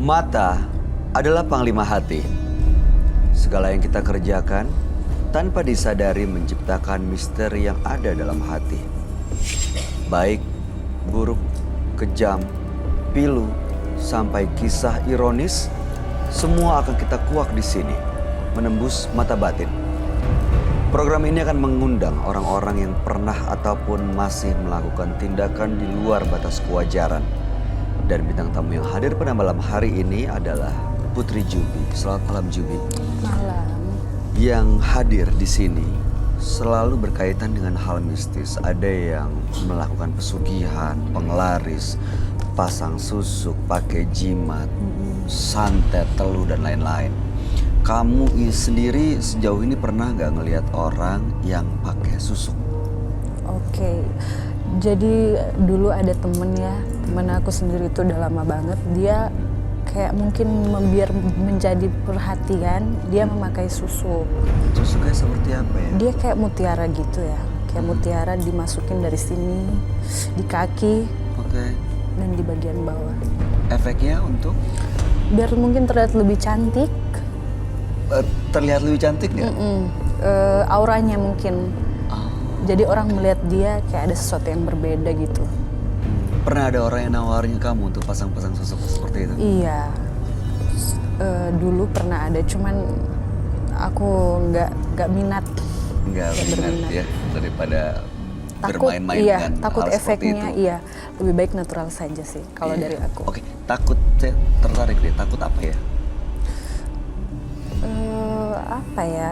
Mata adalah panglima hati. Segala yang kita kerjakan tanpa disadari menciptakan misteri yang ada dalam hati. Baik, buruk, kejam, pilu, sampai kisah ironis, semua akan kita kuak di sini, menembus mata batin. Program ini akan mengundang orang-orang yang pernah ataupun masih melakukan tindakan di luar batas kewajaran. Dan bintang tamu yang hadir pada malam hari ini adalah Putri Jubi. Selamat malam, Jubi. Malam. Yang hadir di sini selalu berkaitan dengan hal mistis. Ada yang melakukan pesugihan, penglaris, pasang susuk, pakai jimat, santet, teluh, dan lain-lain. Kamu sendiri sejauh ini pernah nggak ngelihat orang yang pakai susuk? Oke. Jadi dulu ada temen aku sendiri itu udah lama banget. Dia kayak mungkin biar menjadi perhatian, dia memakai susuk. Susuknya seperti apa ya? Dia kayak mutiara gitu ya. Kayak mutiara dimasukin dari sini, di kaki, Oke. dan di bagian bawah. Efeknya untuk? Biar mungkin terlihat lebih cantik. Terlihat lebih cantik nggak? Auranya mungkin. Oh. Jadi orang melihat dia kayak ada sesuatu yang berbeda gitu. Pernah ada orang yang nawarin kamu untuk pasang-pasang susuk seperti itu? Iya, dulu pernah ada, cuman aku nggak minat. Nggak minat ya, daripada Takut, bermain-main iya, dengan takut hal seperti efeknya, itu. iya. Lebih baik natural saja sih kalau Iya. dari aku. Oke, takut, saya tertarik deh. Takut apa ya? Apa ya?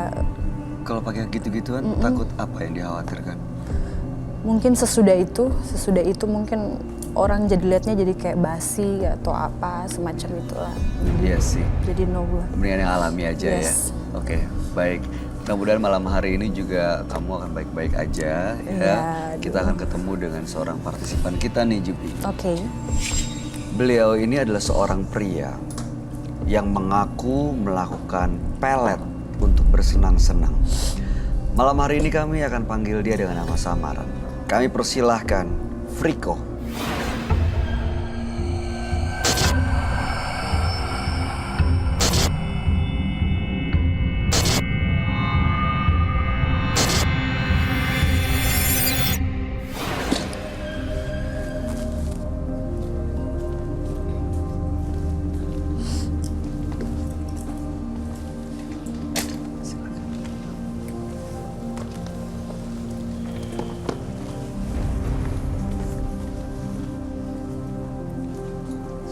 Kalau pakai gitu-gituan, takut apa yang dikhawatirkan? Mungkin sesudah itu mungkin orang jadi lihatnya jadi kayak basi atau apa semacam itulah. Iya sih. Jadi no lah. Mendingan yang alami aja ya. Yes. Oke, baik. Mudah-mudahan malam hari ini juga kamu akan baik-baik aja ya. Iya, Kita akan ketemu dengan seorang partisipan kita nih, Jubi. Oke. Beliau ini adalah seorang pria yang mengaku melakukan pelet untuk bersenang-senang. Malam hari ini kami akan panggil dia dengan nama samaran. Kami persilahkan Friko.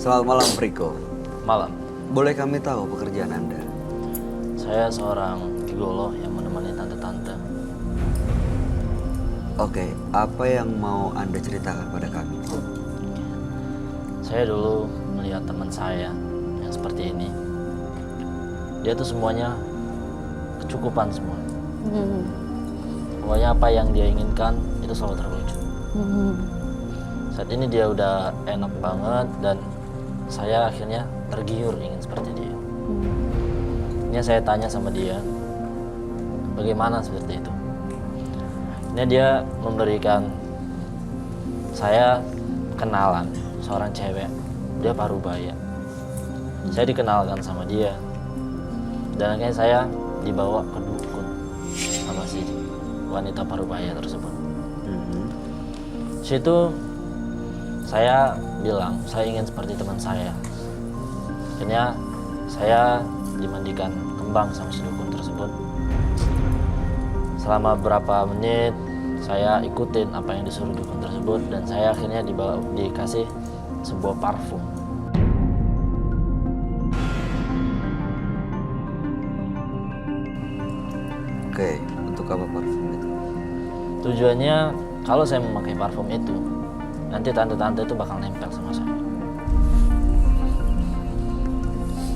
Selamat malam, Friko. Malam, Boleh kami tahu pekerjaan Anda? saya seorang gigolo yang menemani tante-tante. Oke, apa yang mau Anda ceritakan pada kami? Saya dulu melihat teman saya yang seperti ini. Dia tuh semuanya kecukupan semua. Pokoknya apa yang dia inginkan itu selalu terwujud. Saat ini dia udah enak banget dan saya akhirnya tergiur ingin seperti dia. Ini saya tanya sama dia, bagaimana seperti itu? Ini dia memberikan saya kenalan seorang cewek, dia parubaya. Saya dikenalkan sama dia, dan akhirnya saya dibawa ke dukun sama si wanita parubaya tersebut. Situ saya bilang saya ingin seperti teman saya. Akhirnya saya dimandikan kembang sama si dukun tersebut. Selama berapa menit saya ikutin apa yang disuruh dukun tersebut, dan saya akhirnya dikasih sebuah parfum. Oke, untuk apa parfum itu? Tujuannya kalau saya memakai parfum itu, nanti tante-tante itu bakal nempel sama saya.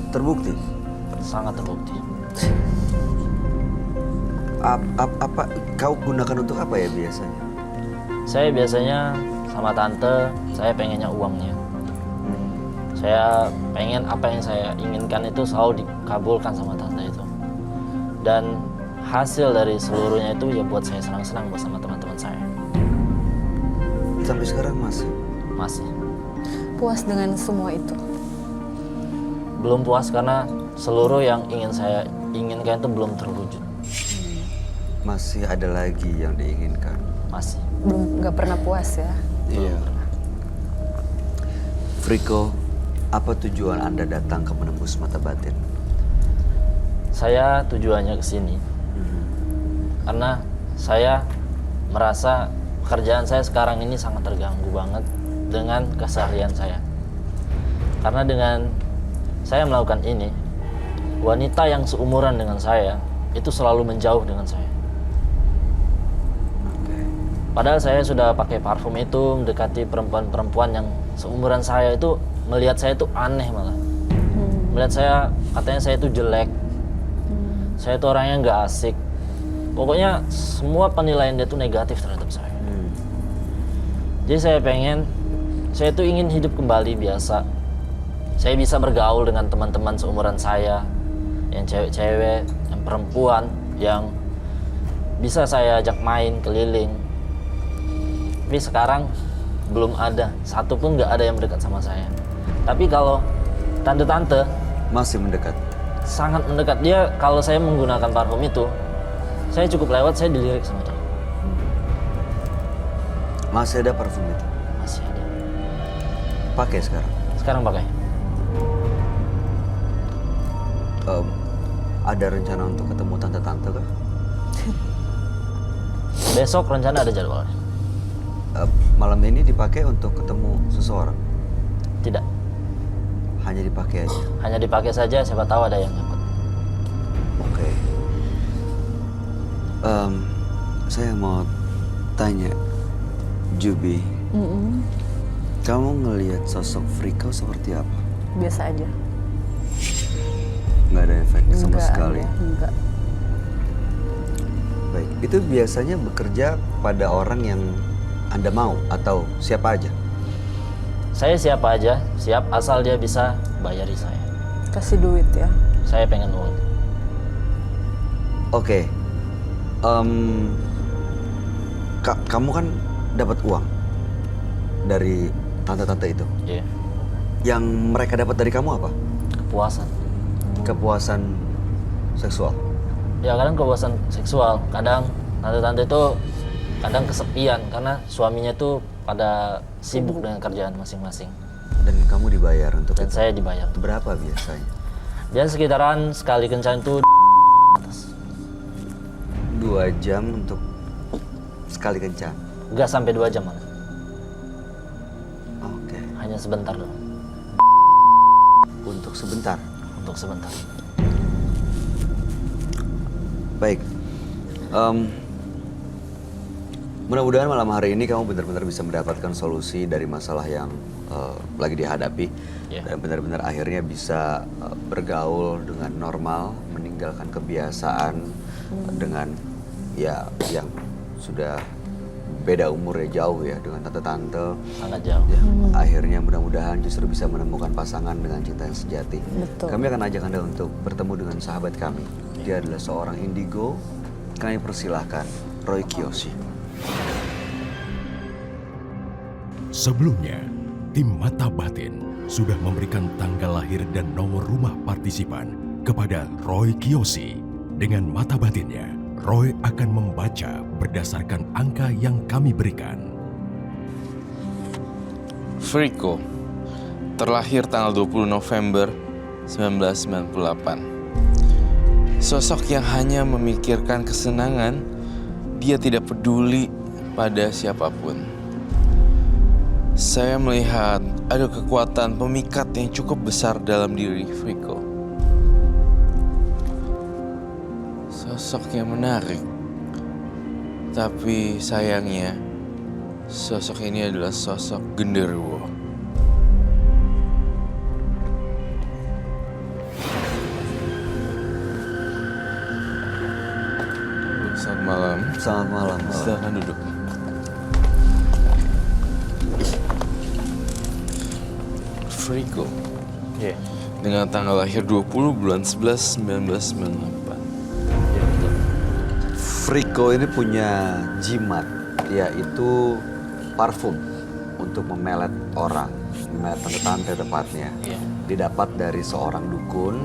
Terbukti? Sangat terbukti. Apa kau gunakan untuk apa ya biasanya? Saya biasanya sama tante, saya pengennya uangnya. Saya pengen apa yang saya inginkan itu selalu dikabulkan sama tante itu. Dan hasil dari seluruhnya itu ya buat saya senang-senang bersama teman-teman saya. Sampai sekarang masih? Masih. Puas dengan semua itu. belum puas karena seluruh yang ingin saya inginkan itu belum terwujud. Masih ada lagi yang diinginkan. Masih. Belum, nggak pernah puas ya. Iya. Friko, apa tujuan Anda datang ke Menembus Mata Batin? Saya tujuannya ke sini karena saya merasa pekerjaan saya sekarang ini sangat terganggu banget dengan keseharian saya. Karena dengan saya melakukan ini, wanita yang seumuran dengan saya itu selalu menjauh dengan saya. Padahal saya sudah pakai parfum itu, mendekati perempuan-perempuan yang seumuran saya itu melihat saya itu aneh malah. Melihat saya, katanya saya itu jelek. Saya itu orangnya nggak asik. Pokoknya semua penilaian dia itu negatif terhadap saya. Jadi saya itu ingin hidup kembali biasa. Saya bisa bergaul dengan teman-teman seumuran saya, yang cewek-cewek, yang perempuan, yang bisa saya ajak main keliling. Tapi sekarang belum ada, satu pun nggak ada yang mendekat sama saya. Tapi kalau tante-tante Masih mendekat. sangat mendekat. Dia kalau saya menggunakan parfum itu, saya cukup lewat, saya dilirik sama dia. Masih ada parfum itu? Masih ada. Pakai sekarang? Sekarang pakai. Ada rencana untuk ketemu tante-tante kah? Besok rencana ada jadwalnya. Malam ini dipakai untuk ketemu seseorang? Tidak. Hanya dipakai aja? Hanya dipakai saja, siapa tahu ada yang nyangkut. Oke. Saya mau tanya, Jubi, kamu ngelihat sosok Friko seperti apa? Biasa aja. Nggak ada efek sama Enggak sekali? ada, enggak. Baik, itu biasanya bekerja pada orang yang Anda mau atau siapa aja? Saya siapa aja, siap asal dia bisa bayari saya. Kasih duit ya. Saya pengen uang. Oke. Kamu kan dapat uang dari tante-tante itu. Iya. Yang mereka dapat dari kamu apa? Kepuasan. Kepuasan seksual. Ya kadang kepuasan seksual, kadang tante-tante itu kadang kesepian karena suaminya tuh pada sibuk dengan kerjaan masing-masing. Dan kamu dibayar untuk Dan itu? saya dibayar. Berapa biasanya? Dia sekitaran sekali kencan itu 2 jam untuk sekali kencan? nggak sampai 2 jam malah. Oke. Hanya sebentar doang. Untuk sebentar? Untuk sebentar. Baik. Mudah-mudahan malam hari ini kamu benar-benar bisa mendapatkan solusi dari masalah yang lagi dihadapi. Yeah. Dan benar-benar akhirnya bisa bergaul dengan normal, meninggalkan kebiasaan dengan ya yang sudah beda umurnya jauh ya dengan tante-tante. Sangat jauh. Ya, akhirnya mudah-mudahan justru bisa menemukan pasangan dengan cinta yang sejati. Betul. Kami akan ajak Anda untuk bertemu dengan sahabat kami. Dia adalah seorang indigo. Kami persilahkan Roy Kiyoshi. Sebelumnya, tim Mata Batin sudah memberikan tanggal lahir dan nomor rumah partisipan kepada Roy Kiyoshi. Dengan mata batinnya, Roy akan membaca berdasarkan angka yang kami berikan. Friko, terlahir tanggal 20 November 1998. Sosok yang hanya memikirkan kesenangan, dia tidak peduli pada siapapun. Saya melihat ada kekuatan pemikat yang cukup besar dalam diri Friko. Sosok yang menarik, tapi sayangnya sosok ini adalah sosok genderuwo. Selamat malam. Selamat malam. Silakan duduk. Friko, Iya. dengan tanggal lahir 20 bulan 11 1998. Iya betul. Friko ini punya jimat, yaitu parfum untuk memelet orang, memelet tante-tante tepatnya. Iya. Didapat dari seorang dukun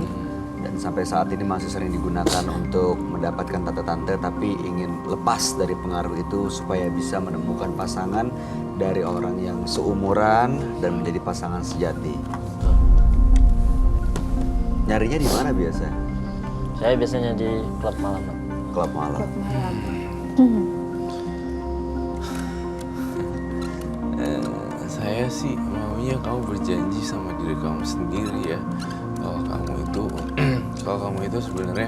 dan sampai saat ini masih sering digunakan untuk mendapatkan tante-tante, tapi ingin lepas dari pengaruh itu supaya bisa menemukan pasangan dari orang yang seumuran dan menjadi pasangan sejati. Betul. Nyarinya di mana biasa? Saya biasanya di klub malam, Bang. Klub malam. Klub malam. Saya sih maunya kamu berjanji sama diri kamu sendiri ya. Kalau kamu itu sebenarnya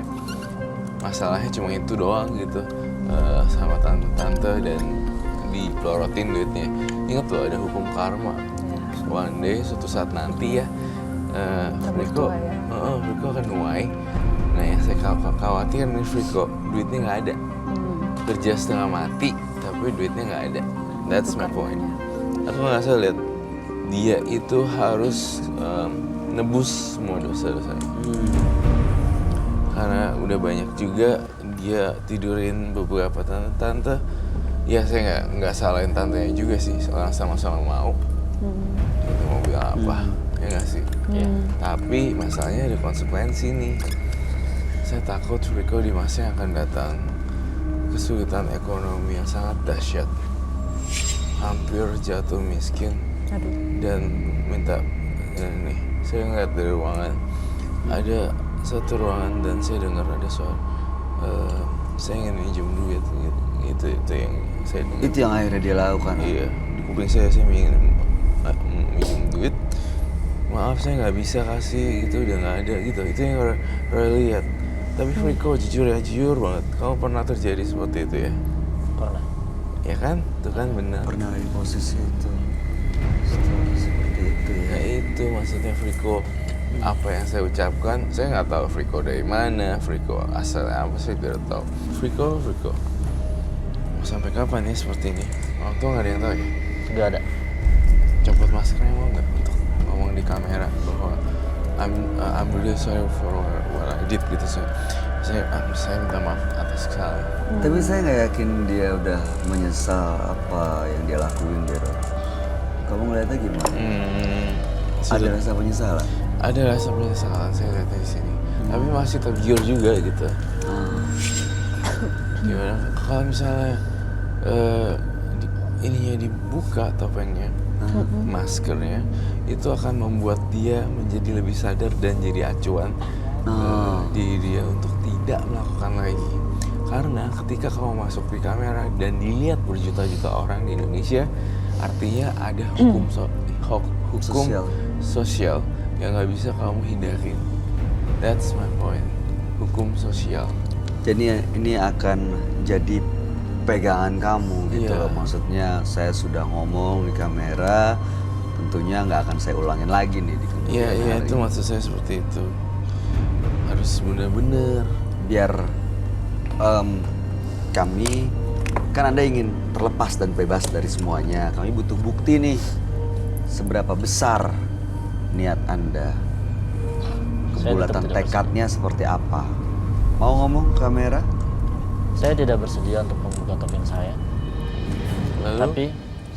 masalahnya cuma itu doang gitu, sama tante-tante dan dipelorotin duitnya. Ingat loh ada hukum karma. One day suatu saat nanti ya, Friko, tua ya. Friko akan nuai. Nah yang saya khawatir nih Friko, duitnya nggak ada. Kerja setengah mati tapi duitnya nggak ada. That's my point. Aku ngerasa lihat dia itu harus nebus semua dosa-dosanya. Karena udah banyak juga dia tidurin beberapa tante-tante. Ya saya nggak salahin tantenya juga sih, soalnya sama-sama mau. Itu mau bilang apa? Ya nggak sih. Tapi masalahnya ada konsekuensi nih. Saya takut Friko di masa yang akan datang kesulitan ekonomi yang sangat dahsyat, hampir jatuh miskin. Aduh. Dan minta nih, saya ngeliat dari ruangan ada satu ruangan dan saya dengar ada suara saya ingin minjem duit gitu. Itu yang saya dengar. Itu yang akhirnya dia lakukan. Iya, di kuping saya ingin minjem duit. Maaf saya nggak bisa kasih, gitu udah nggak ada gitu. Itu yang Roy lihat. Tapi Friko jujur banget, kamu pernah terjadi seperti itu ya? Pernah. Ya kan? Itu kan benar. Pernah di posisi itu. Seperti itu ya. Ya itu maksudnya Friko. Apa yang saya ucapkan, saya nggak tahu Friko dari mana, Friko asalnya apa saya tidak tahu. Friko, mau sampai kapan ya seperti ini? Orang tua nggak ada yang tahu ya? Nggak ada. Copot maskernya mau nggak untuk ngomong di kamera bahwa I'm really sorry for what I did gitu. Saya minta maaf atas kesalahan. Tapi saya nggak yakin dia udah menyesal apa yang dia lakuin, Bero. Kamu ngeliatnya gimana? Ada rasa penyesalan? Ada rasa penyesalan saya lihatnya di sini. Tapi masih tergiur juga gitu. Gimana? Kalau misalnya ininya dibuka topengnya, maskernya, itu akan membuat dia menjadi lebih sadar dan jadi acuan diri dia untuk tidak melakukan lagi. Karena ketika kamu masuk di kamera dan dilihat berjuta-juta orang di Indonesia, artinya ada hukum sosial yang nggak bisa kamu hindarin. That's my point. Hukum sosial. Jadi ini akan jadi pegangan kamu gitu Iya. loh. Maksudnya saya sudah ngomong di kamera, tentunya nggak akan saya ulangin lagi nih di kemudian Iya hari. itu maksud saya seperti itu. Harus benar-benar. Biar kami, kan Anda ingin terlepas dan bebas dari semuanya. Kami butuh bukti nih, seberapa besar niat Anda. Saya tetap Kebulatan tidak tekadnya seperti apa. Mau ngomong kamera? Saya tidak bersedia untuk membuka topeng saya. Lalu Tapi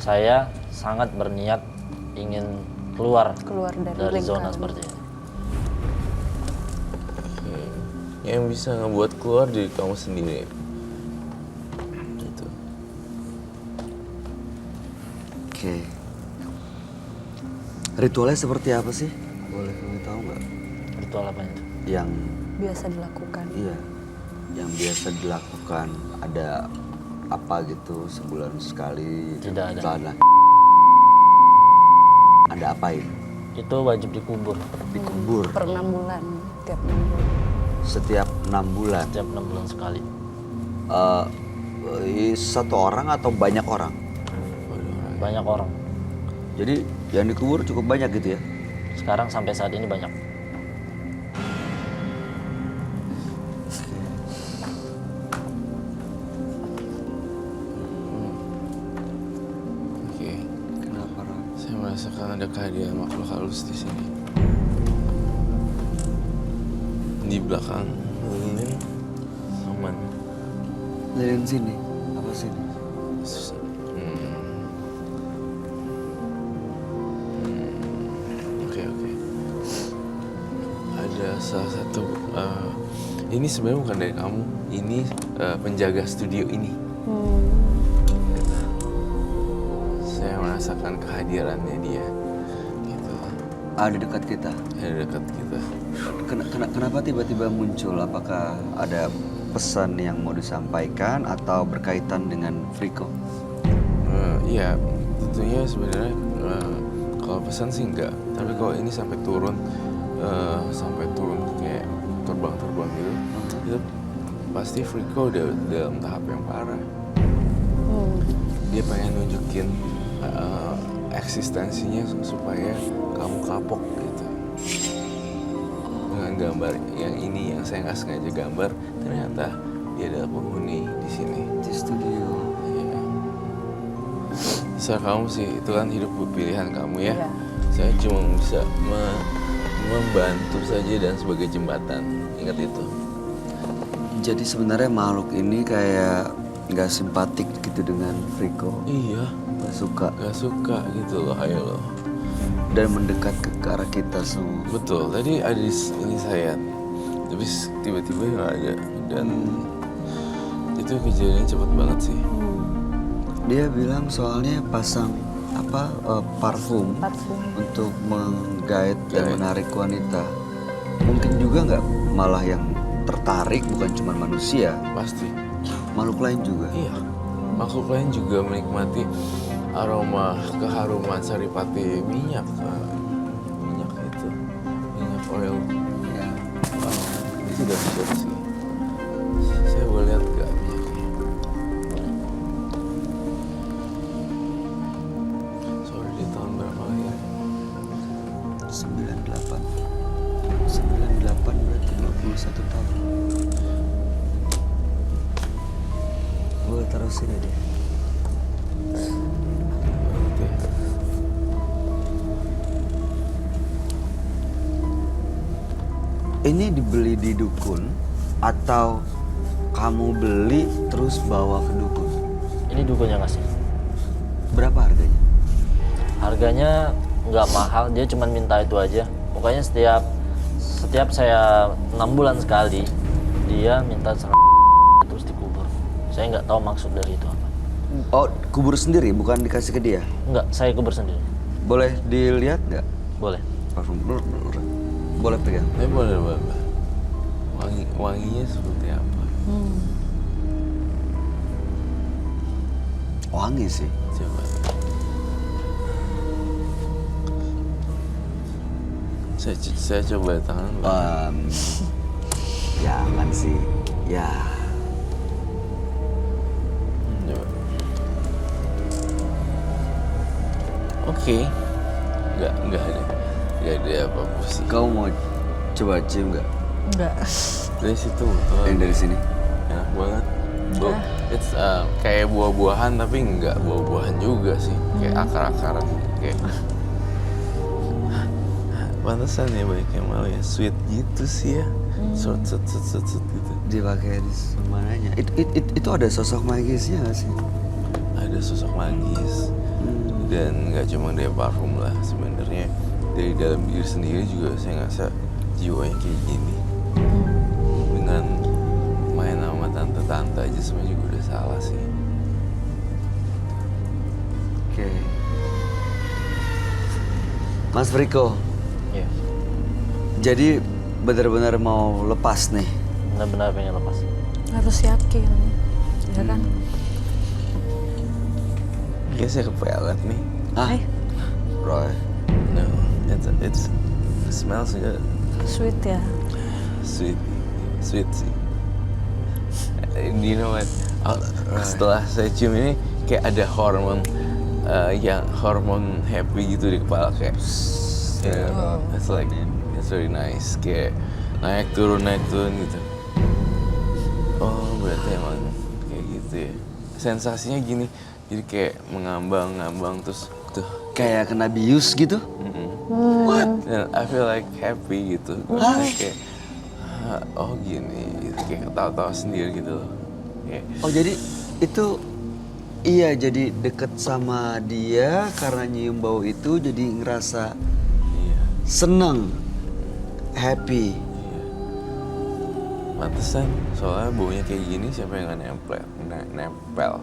saya sangat berniat ingin keluar dari zona lingkaran. seperti ini. yang bisa ngebuat keluar diri kamu sendiri. Gitu. Oke. Ritualnya seperti apa sih? Boleh kami tahu nggak? Ritual apa itu? Yang Biasa dilakukan. iya, yang biasa dilakukan, ada apa gitu sebulan sekali? Tidak ada. Misalnya, Anda apain? Itu wajib dikubur Dikubur Per 6 bulan, tiap 6 bulan. setiap 6 bulan. setiap 6 bulan sekali. Satu orang atau banyak orang? Banyak orang. Jadi yang dikubur cukup banyak gitu ya? Sekarang sampai saat ini banyak. Oke. Kenapa, Ron? Saya merasakan ada kehadiran makhluk halus di sini. Di belakang lilin aman. Lilin sini? Apa sini? Oke. Ada salah satu ini sebenarnya bukan dari kamu, ini penjaga studio ini. Saya merasakan kehadirannya dia, gitu. Ada dekat kita. Ada dekat kita. Kenapa tiba-tiba muncul? Apakah ada pesan yang mau disampaikan atau berkaitan dengan Friko? Iya, tentunya sebenarnya kalau pesan sih enggak. Tapi kalau ini sampai turun kayak terbang gitu, itu pasti Friko udah dalam tahap yang parah. Dia pengen nunjukin eksistensinya supaya kamu kapok gitu. Dengan gambar yang ini yang saya nggak sengaja gambar, ternyata dia adalah penghuni di sini. Di studio. Iya. Serah kamu sih, itu kan hidup pilihan kamu ya. Iya. Saya cuma bisa membantu saja dan sebagai jembatan. Ingat itu. Jadi sebenarnya makhluk ini kayak nggak simpatik gitu dengan Friko. Iya, Nggak suka. gak suka gitu loh, ayo loh. Dan mendekat ke arah kita semua. Betul, tadi ada di ini saya, tapi tiba-tiba nggak ada. Dan itu kejadiannya cepet banget sih. Dia bilang soalnya pasang parfum untuk menggait dan menarik wanita. Mungkin juga nggak malah yang tertarik bukan cuma manusia, Pasti. makhluk lain juga. Iya, makhluk lain juga menikmati aroma keharuman saripati minyak. Minyak itu, minyak oil. Ya. Wow, itu dahsyat sih. Saya boleh lihat gak minyaknya? Sorry, di tahun berapa ya? 98 berarti 21 tahun. Gue taruh sini deh. Oke. Ini dibeli di dukun atau kamu beli terus bawa ke dukun? Ini dukunnya ngasih. Berapa harganya? Harganya nggak mahal, dia cuma minta itu aja. Pokoknya setiap saya 6 bulan sekali, dia minta terus dikubur. Saya nggak tahu maksud dari itu apa. Oh, kubur sendiri bukan dikasih ke dia? Nggak, saya kubur sendiri. Boleh dilihat nggak? Boleh. Parfum. Boleh pegang. Boleh. Wanginya seperti apa? Wangi sih. Coba. Saya coba tangan. Jangan sih. Ya. Coba. Oke. Enggak ada apa-apa sih. Kau mau coba cium nggak? Enggak. Dari situ betul. Yang dari sini. Enak banget. It's kayak buah-buahan tapi enggak buah-buahan juga sih. Kayak akar-akaran kayak. Pantesan ya banyak yang mau ya sweet gitu sih ya. Sweet gitu. Dipakai di mananya? Itu ada sosok magisnya nggak sih? Ada sosok magis. Dan nggak cuma dari parfum lah sebenarnya, dari dalam diri sendiri juga saya ngerasa jiwanya kayak gini. Dengan main sama tante-tante aja sebenarnya juga udah salah sih. Oke. Mas Friko, Iya. jadi benar-benar mau lepas nih? Benar-benar pengen lepas. Harus yakin, ya kan? Kayaknya saya kepelet nih. Hah? Roy. No, it's smells good. Sweet ya. Sweet sih. You know what? Setelah saya cium ini kayak ada hormon yang hormon happy gitu di kepala kayak. Yeah, it's like it's very nice. Kayak naik turun gitu. Oh berarti emang kayak gitu ya. Sensasinya gini, jadi kayak mengambang terus tuh. Kayak kena bius gitu? What? And I feel like happy gitu. Kayak oh gini, gitu. Kayak ketawa-tawa sendiri gitu loh. Kayak, Oh jadi itu iya jadi deket sama dia karena nyium bau itu jadi ngerasa iya. seneng, happy. Pantesan, soalnya baunya kayak gini siapa yang nggak nempel.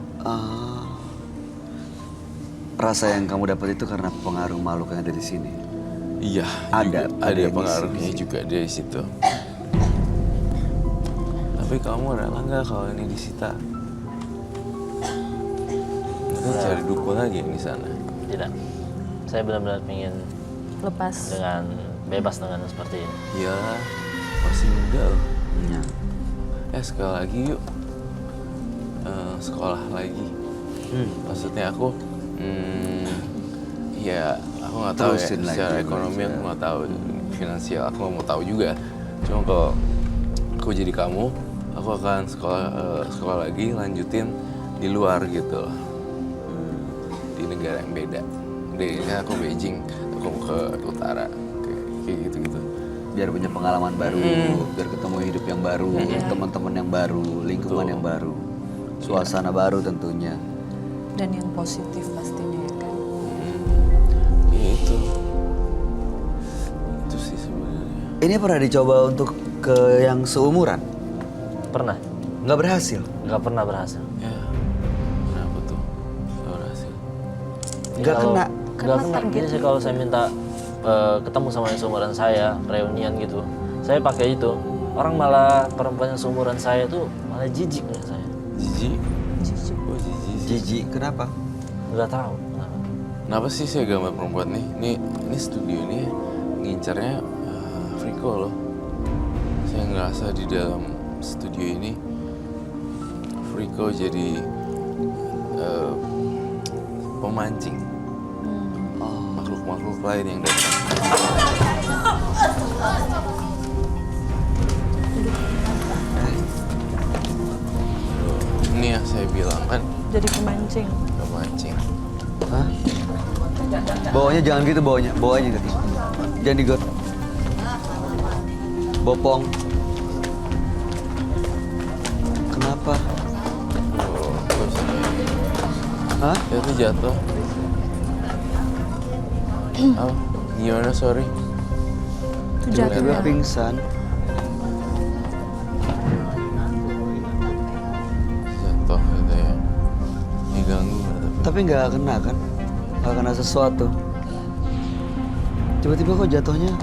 Rasa yang kamu dapat itu karena pengaruh makhluk yang ada di sini. Iya, Ada ada yang pengaruhnya isi. juga dari situ. Tapi kamu rela nggak kalau ini disita? Kita cari dukun lagi yang di sana. Tidak. Saya benar-benar ingin Lepas. dengan bebas dengan seperti ini. Iya, masih muda loh. Ya. Sekali lagi yuk. Sekolah lagi. Maksudnya aku, ya aku nggak tahu ya. Terusin lagi Secara ekonomi belajar. aku nggak tahu, finansial aku nggak mau tahu juga. Cuma kalau aku jadi kamu, aku akan sekolah lagi, lanjutin di luar gitu loh. Di negara yang beda. Kan aku Beijing, aku mau ke utara, kayak gitu-gitu. Biar punya pengalaman baru, biar ketemu hidup yang baru, teman-teman yang baru, lingkungan Betul. yang baru, suasana baru tentunya. Dan yang positif pastinya ya kan. Ya itu sih sebenarnya. Ini pernah dicoba untuk ke yang seumuran? Pernah? Nggak berhasil. Nggak pernah berhasil. Ya, kenapa tuh? Gak berhasil. Nggak Kalau- kena. Nggak kena. Jadi saya kalau saya minta ketemu sama yang seumuran saya, reunian gitu, saya pakai itu. Orang malah perempuan yang seumuran saya tuh malah jijik dengan saya. Jijik? Jijik. Oh jijik. Jijik, kenapa? Nggak tahu kenapa. Kenapa sih saya gambar perempuan nih? Ini studio ini ngincarnya Friko loh. Saya ngerasa di dalam studio ini Friko jadi pemancing makhluk-makhluk lain yang datang. Ini yang saya bilang kan Jadi pemancing. pemancing. Hah? Bawanya jangan gitu, bawanya gitu. Jangan digot. Bopong. Kenapa? Oh, terus Hah? ya tuh jatuh. Oh, gimana sorry? Itu Jatuh. Tiba-tiba jatuhnya. pingsan. Jatuh gitu ya. Diganggu nggak tapi? Tapi nggak kena kan? Nggak kena sesuatu. Tiba-tiba kok jatuhnya?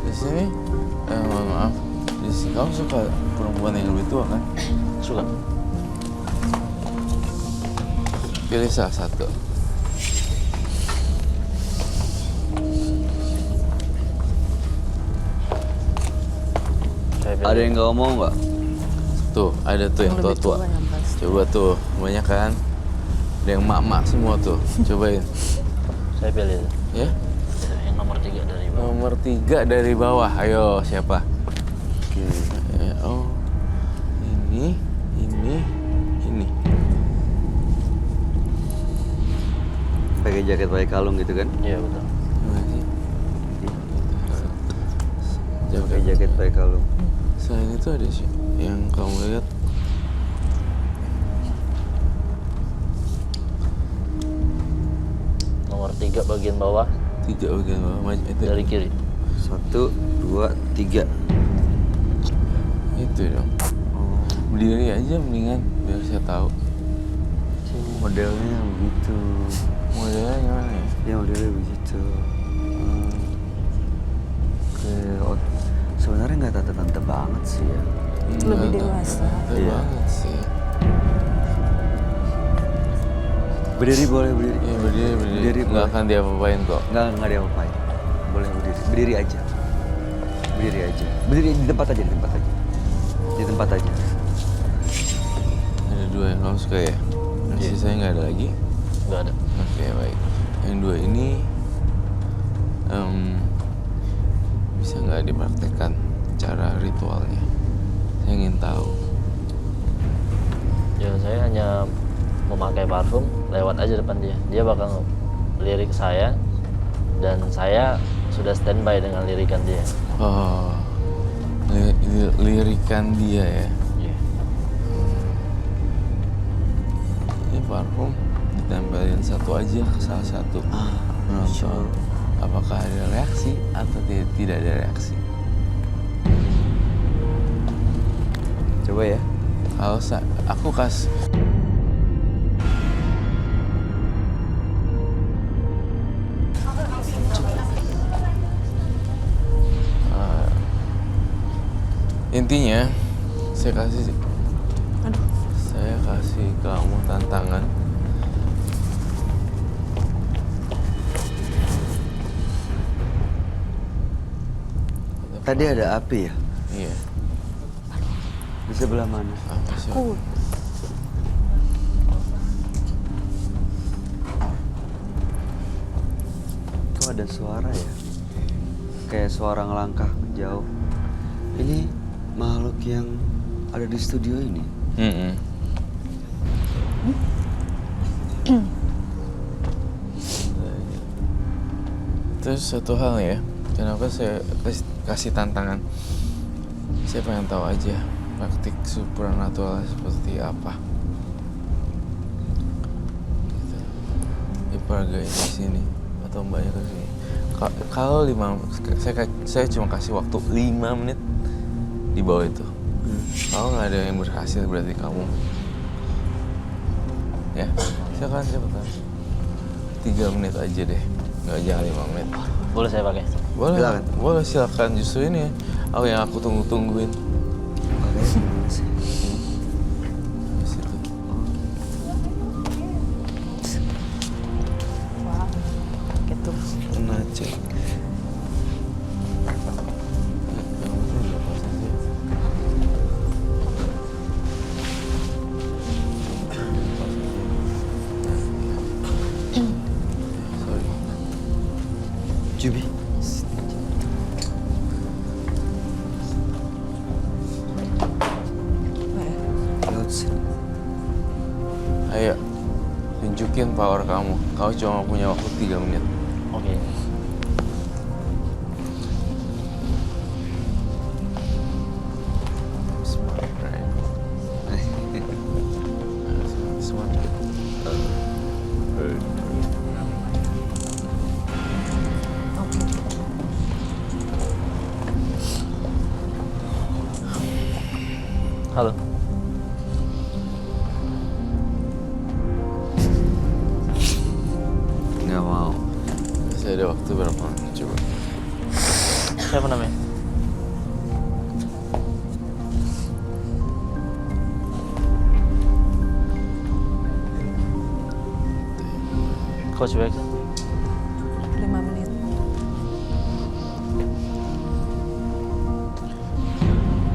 Di sini, maaf, di sini kamu suka perempuan yang lebih tua kan? Suka. Pilih salah satu. Saya Ada yang nggak mau nggak? Tuh, ada tuh yang lebih tua-tua. tua yang pasti. Coba tuh, banyak kan? Ada yang mak-mak semua tuh. Cobain. Saya pilih Ya? yang nomor 3 dari bawah. Nomor 3 dari bawah. Ayo, siapa? Oke. Oh, ini. Pakai jaket pakai kalung gitu kan? Iya betul. Gimana sih? Pakai jaket pakai kalung. Selain itu ada sih yang kamu lihat. Nomor 3 bagian bawah 3 bagian bawah itu. dari kiri. 1, 2, 3. Itu dong. Berdiri aja mendingan biar saya tahu. Modelnya begitu. Modelnya gimana ya? Ya modelnya begitu. Oke. Sebenarnya nggak tante-tante banget sih ya. Lebih Nggak dewasa. tante Iya. banget sih. Berdiri boleh berdiri. Iya berdiri. Berdiri Nggak boleh. akan dia apa-apain kok. Nggak diapa-apain. Boleh berdiri. Berdiri aja. Berdiri aja. Berdiri di tempat aja, di tempat aja. Di tempat aja. Ada 2 yang kamu suka ya? Iya. Sisanya nggak ada lagi? Nggak ada. Oke baik. Yang 2 ini bisa nggak dipraktekkan cara ritualnya? Saya ingin tahu. Ya saya hanya memakai parfum, lewat aja depan dia. Dia bakal lirik saya dan saya sudah standby dengan lirikan dia. Oh, lirikan dia ya. Iya. Ini parfum ditempelin satu aja ke salah satu penonton. Apakah ada reaksi atau tidak ada reaksi? Coba ya. Kalau aku kasih intinya saya kasih kamu tantangan. Tadi ada api ya? Iya. Di sebelah mana? Apa sih? Itu ada suara ya? Kayak suara ngelangkah menjauh. Ini makhluk yang ada di studio ini. Terus satu hal ya, kenapa saya kasih tantangan? Saya pengen tahu aja praktik supranatural seperti apa. Gitu. Iparga di sini atau mbaknya ke sini. Kalau saya cuma kasih waktu 5 menit di bawah itu. Kalau nggak ada yang berhasil berarti kamu. Ya, silakan cepetan. 3 menit aja deh, nggak jangan 5 menit. Boleh saya pakai? Boleh, Silakan. boleh silakan. Justru ini yang aku tungguin. Makanya gimana sih? Di situ. Wow, gitu. Kena cek. Sorry. Jubi. Lewat sini. Ayo, tunjukin power kamu. Kau cuma punya waktu 3 menit. Oke. Smart, right? Smart. Oke. Halo. Nggak mau. Masih ada waktu berapa? Coba. Siapa namanya? Coach Bex. 5 menit.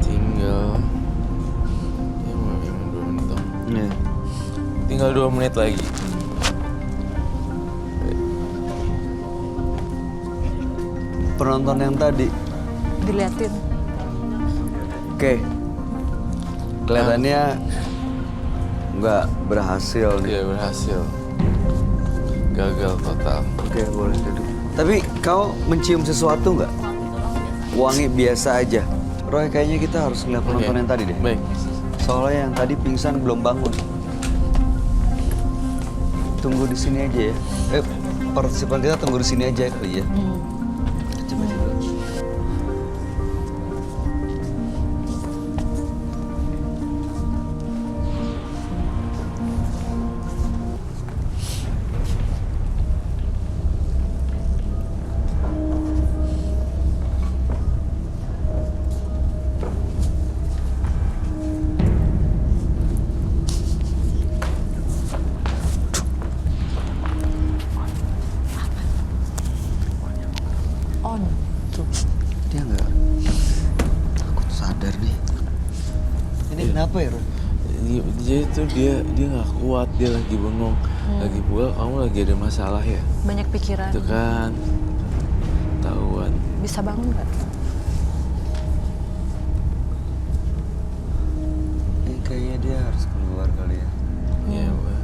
Tinggal 2 menit dong. Iya. Tinggal 2 menit lagi. Penonton yang tadi. Diliatin. Oke. Kelihatannya nggak berhasil nih. Iya berhasil. Gagal total. Oke, boleh duduk. Tapi kau mencium sesuatu nggak? Wangi biasa aja. Roy, kayaknya kita harus ngeliat penonton Oke. yang tadi deh. Baik. Soalnya yang tadi pingsan belum bangun. Tunggu di sini aja ya. Partisipan kita tunggu di sini aja kali ya. Coba coba. On. Tuh. Dia nggak takut sadar nih. Ini kenapa ya, Roy? Jadi tuh dia nggak kuat, dia lagi bengong, lagi pula kamu lagi ada masalah ya. Banyak pikiran. Itu kan tahuan. Bisa bangun nggak? Kayaknya dia harus keluar kali ya. Iya, Mbak.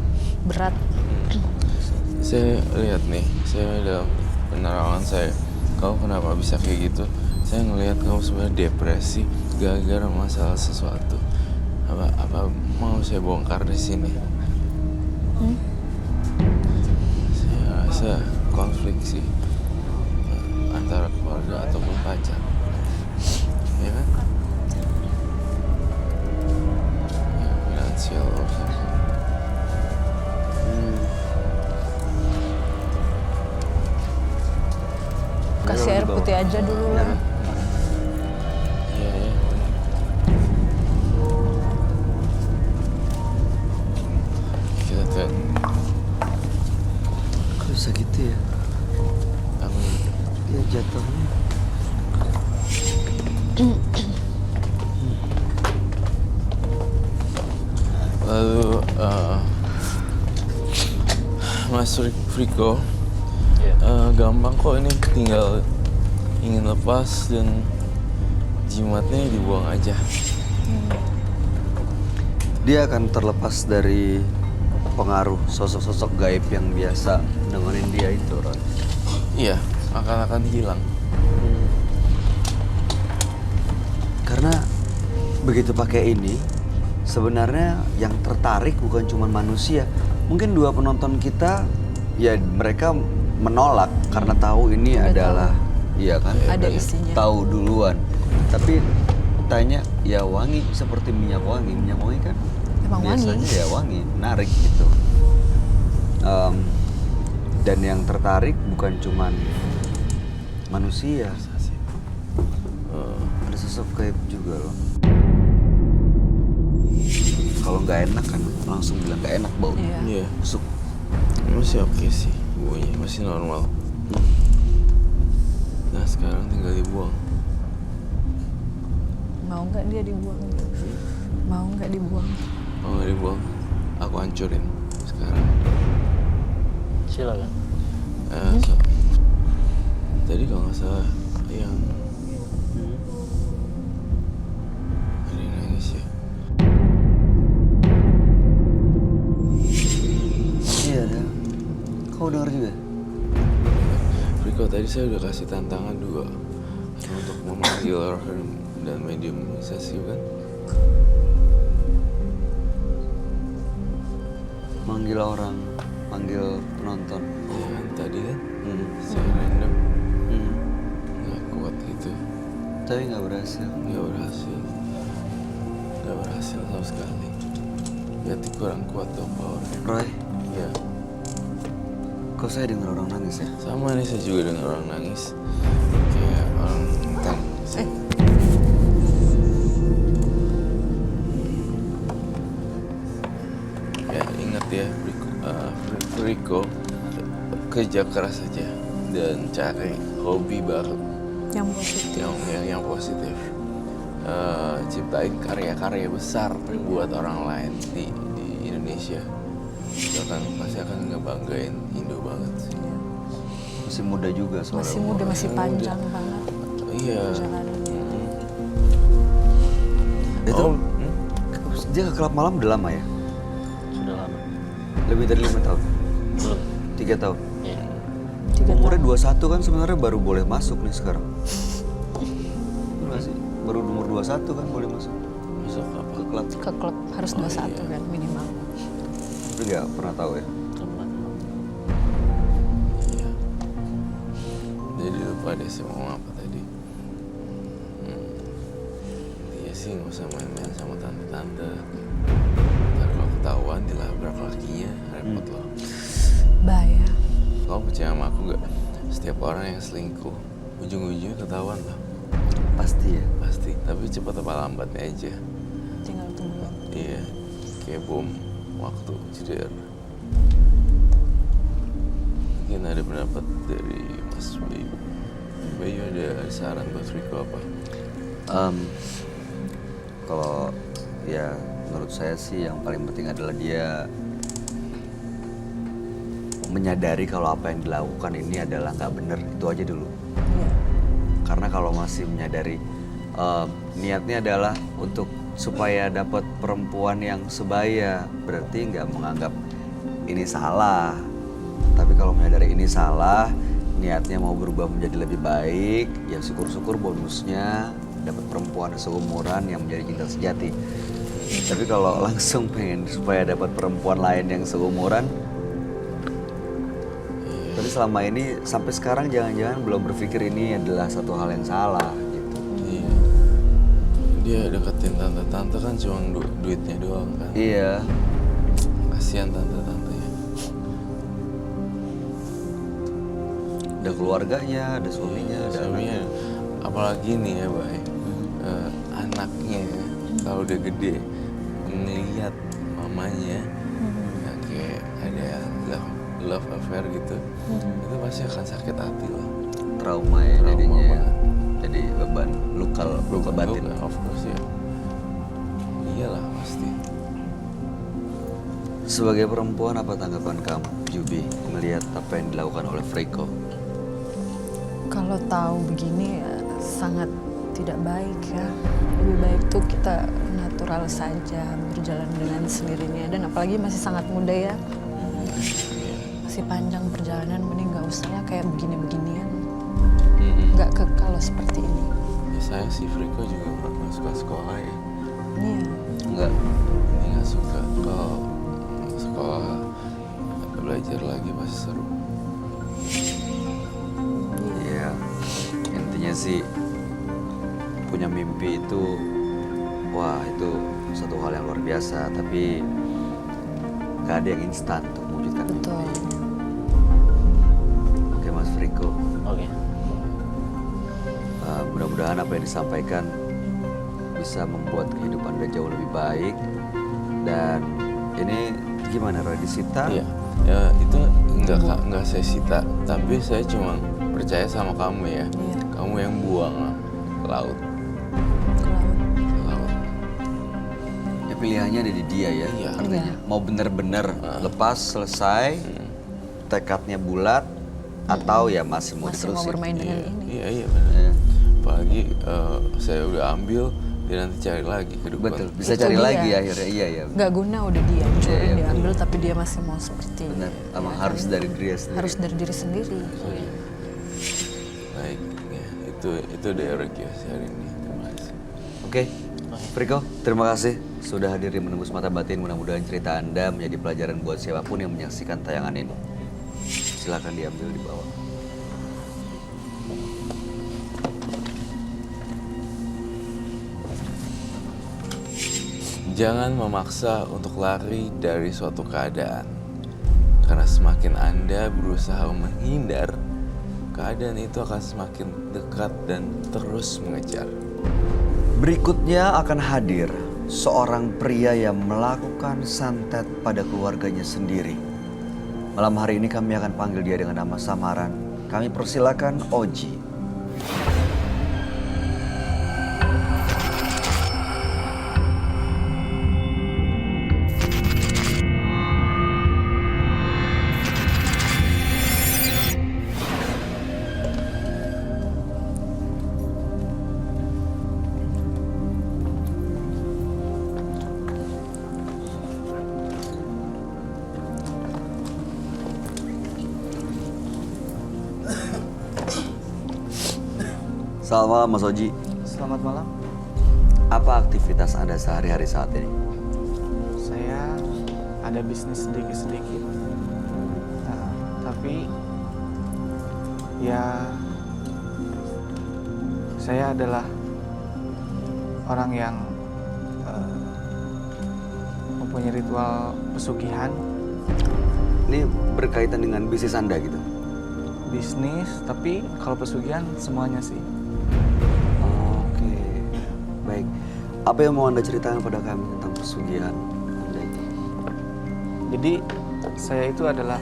Berat. Saya lihat nih, saya dalam penerawangan saya, kau kenapa bisa kayak gitu? Saya ngelihat kamu sebenarnya depresi gara-gara masalah sesuatu. Apa mau saya bongkar di sini? nanti aja dulu lah. Iya, iya. Kita tuh Kok bisa gitu ya? amin. Ya jatuhnya. Lalu Mas Riko, Iya. gampang kok ini, tinggal ingin lepas dan jimatnya dibuang aja. Dia akan terlepas dari pengaruh sosok-sosok gaib yang biasa nemenin dia itu, Ron. Iya, akan hilang. Karena begitu pakai ini, sebenarnya yang tertarik bukan cuma manusia. Mungkin dua penonton kita, ya mereka menolak karena tahu ini Udah adalah, iya kan? Ada isinya. Tahu duluan. Tapi tanya, ya wangi seperti minyak wangi. Minyak wangi kan Emang wangi. biasanya ya wangi, menarik gitu. Dan yang tertarik bukan cuman manusia, ada sosok gaib juga loh. Kalau nggak enak kan langsung bilang nggak enak bau. Iya. Iya, Busuk. masih oke sih, baunya masih normal. Nah sekarang tinggal dibuang. Mau nggak dia dibuang? Mau nggak dibuang? Mau nggak dibuang? Aku hancurin sekarang. Silakan. Tadi kalau nggak salah yang ada yang nangis ya. Iya, ada. Kau dengar juga? Riko, tadi saya udah kasih tantangan 2 untuk memanggil roh dan mediumisasi kan? Manggil orang, manggil penonton. Ya kan tadi kan saya Hmm. random Hmm. nggak kuat gitu, Tapi nggak berhasil. nggak berhasil sama sekali. Berarti kurang kuat dong powernya. Roy, Ya kok saya dengar orang nangis ya? sama nih, saya juga dengar orang nangis kayak orang ntar sih. Ya ingat ya Riko, kerja keras aja dan cari hobi baru Yang positif. yang positif. Ciptain karya-karya besar buat orang lain di Indonesia. Itu pasti akan ngebanggain Indo banget sih. Masih muda juga soalnya. Masih muda, masih Yang panjang banget Iya. perjalanannya. Itu Oh, dia ke klub malam udah lama ya? Sudah lama. Lebih dari 5 tahun? Belum. 3 tahun? Iya. 3 Umurnya tahun. 21 kan sebenarnya baru boleh masuk nih sekarang. Bener nggak sih? Baru umur 21 kan boleh masuk masuk apa? ke klub. Ke klub harus 21 kan minimal. Tapi nggak pernah tahu ya. Teman. Iya. Jadi lupa deh sih mau ngomong apa tadi. Iya sih nggak usah main-main sama tante-tante. Ntar kalau ketahuan dilabrak lakinya repot loh. Bahaya. Kamu percaya sama aku gak? Setiap orang yang selingkuh ujung-ujungnya ketahuan loh. Pasti ya. Pasti. Tapi cepat apa lambatnya aja. Tinggal tunggu. Iya. Kayak bom waktu jeder. Mungkin ada pendapat dari Mas Bayu. Bayu ada saran buat Riko apa? Kalau ya menurut saya sih yang paling penting adalah dia menyadari kalau apa yang dilakukan ini adalah nggak benar. Itu aja dulu. Iya. Karena kalau masih menyadari niatnya adalah untuk supaya dapat perempuan yang sebaya, berarti nggak menganggap ini salah. Tapi kalau menyadari ini salah, niatnya mau berubah menjadi lebih baik, ya syukur-syukur bonusnya dapat perempuan seumuran yang menjadi cinta sejati. Tapi kalau langsung pengen supaya dapat perempuan lain yang seumuran, tapi selama ini sampai sekarang jangan-jangan belum berpikir ini adalah satu hal yang salah gitu. Iya. Dia deketin tante-tante kan cuma duitnya doang kan. Iya. Kasihan tante-tantenya. Ada keluarganya, ada suaminya, ada Suaminya, apalagi nih ya, Bay, anaknya ya, kalau udah gede ngelihat mamanya ya kayak ada love affair gitu, itu pasti akan sakit hati loh. trauma ya Trauma jadinya ya. banget. Jadi beban, luka batin. Of course ya. Iyalah pasti. Sebagai perempuan, apa tanggapan kamu, Jubi, melihat apa yang dilakukan oleh Freko? Kalau tahu begini ya sangat tidak baik ya. Lebih baik tuh kita natural saja, berjalan dengan sendirinya. Dan apalagi masih sangat muda ya. Masih panjang perjalanan, mending nggak usah lah kayak begini-beginian. Nggak kekal seperti ini. Ya, saya si Friko juga nggak suka sekolah ya. Iya. Enggak. Ini nggak suka kalau sekolah belajar lagi pasti seru. Iya, intinya sih punya mimpi itu, wah itu satu hal yang luar biasa. Tapi gak ada yang instan untuk mewujudkan Betul. mimpi. Oke Mas Friko, Oke. mudah-mudahan apa yang disampaikan bisa membuat kehidupan Anda jauh lebih baik. Dan ini gimana, Roy, disita? Iya, ya itu nggak saya sita, tapi saya cuma percaya sama kamu ya. Iya. Kamu yang buang ke laut. Ke laut. Ke laut. Ya pilihannya ada di dia ya. Iya. Artinya Iya. mau bener-bener lepas, selesai, tekadnya bulat, atau ya masih mau Masih mau diterusin. bermain dengan Iya, ini. iya benar. Iya. Apalagi saya udah ambil, dia nanti cari lagi ke depan. Betul, bisa Itu cari dia. lagi akhirnya. Iya, iya. Nggak guna udah dia dicuri, Iya, iya, diambil, tapi dia masih mau seperti Benar, emang ya, harus kan? dari diri sendiri. Harus dari diri sendiri. Baik, ya, itu dari Rekios hari ini. Terima kasih. Oke, Friko, terima kasih sudah hadir di Menembus Mata Batin. Mudah-mudahan cerita Anda menjadi pelajaran buat siapapun yang menyaksikan tayangan ini. Silakan diambil di bawah. Jangan memaksa untuk lari dari suatu keadaan. Karena semakin Anda berusaha menghindar, keadaan itu akan semakin dekat dan terus mengejar. Berikutnya akan hadir seorang pria yang melakukan santet pada keluarganya sendiri. Malam hari ini kami akan panggil dia dengan nama samaran. Kami persilakan Oji. Selamat malam Mas Oji. Selamat malam. Apa aktivitas Anda sehari-hari saat ini? Saya ada bisnis sedikit-sedikit. Nah, tapi ya saya adalah orang yang mempunyai ritual pesugihan, Ini berkaitan dengan bisnis Anda gitu? bisnis, tapi kalau pesugihan semuanya sih. Oke, baik. Apa yang mau Anda ceritakan pada kami tentang pesugihan Anda ini? Jadi saya itu adalah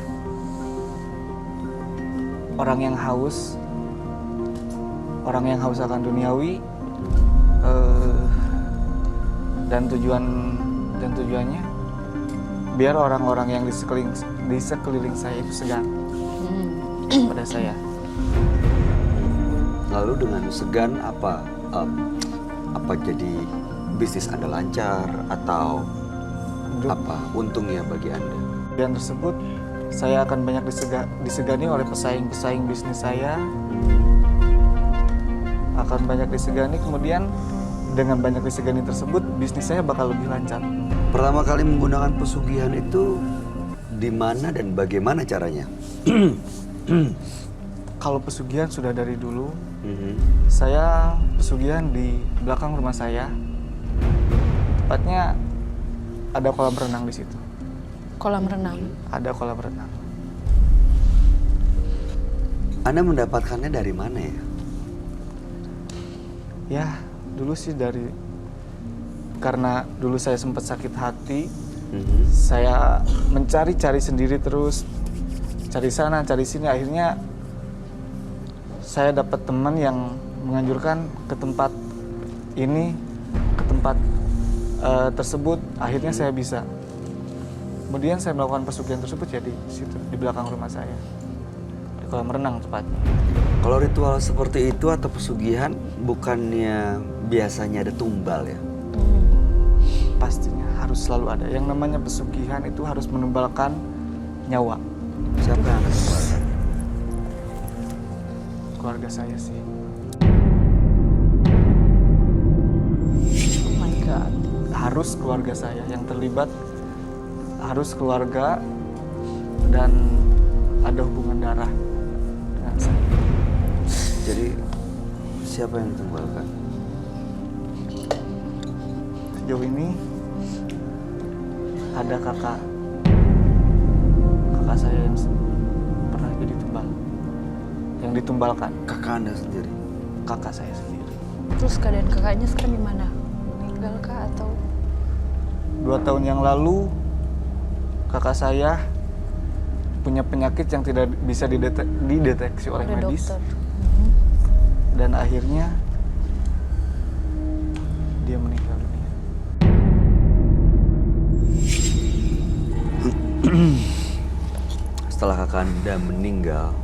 orang yang haus akan duniawi, dan tujuannya biar orang-orang yang di sekeliling saya itu segan pada saya. Lalu dengan segan apa jadi bisnis Anda lancar atau apa untungnya bagi Anda? Dan tersebut saya akan banyak disegani oleh pesaing-pesaing bisnis saya, akan banyak disegani, kemudian dengan banyak disegani tersebut bisnis saya bakal lebih lancar. Pertama kali menggunakan pesugihan itu di mana dan bagaimana caranya? Kalau pesugihan sudah dari dulu, saya pesugihan di belakang rumah saya. Tepatnya ada kolam renang di situ. Kolam renang. Ada kolam renang. Anda mendapatkannya dari mana ya? Ya, dulu sih karena dulu saya sempat sakit hati, saya mencari-cari sendiri terus, cari sana, cari sini. Akhirnya saya dapat teman yang menganjurkan ke tempat ini, ke tempat tersebut. Akhirnya saya bisa. Kemudian saya melakukan pesugihan tersebut ya di situ, di belakang rumah saya, di kolam renang tepatnya. Kalau ritual seperti itu atau pesugihan bukannya biasanya ada tumbal ya? Pastinya harus selalu ada. Yang namanya pesugihan itu harus menumbalkan nyawa. Siapa yang akan tumbalkan? Keluarga saya sih. Oh my god. Harus keluarga saya yang terlibat, harus keluarga dan ada hubungan darah dengan saya. Jadi siapa yang ditumbalkan? Sejauh ini ada kakak saya yang pernah jadi tumbal, yang ditumbalkan. Kakak Anda sendiri? Kakak saya sendiri. Terus keadaan kakaknya sekarang gimana? Meninggal kah atau? 2 tahun yang lalu kakak saya punya penyakit yang tidak bisa dideteksi oleh Oleh medis. dokter. Dan akhirnya dia meninggal dunia. Setelah kakak Anda meninggal,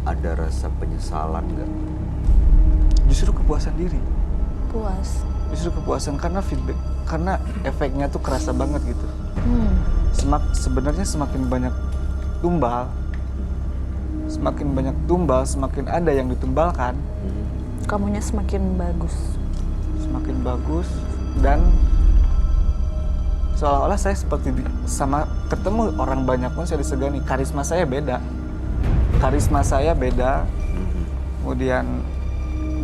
ada rasa penyesalan nggak? Justru kepuasan diri. Puas. Justru kepuasan karena feedback, karena efeknya tuh kerasa banget gitu. Sebenarnya semakin banyak tumbal, semakin ada yang ditumbalkan, Kamunya semakin bagus. semakin bagus, dan seolah-olah saya seperti sama ketemu orang banyak pun saya disegani. Karisma saya beda. Kemudian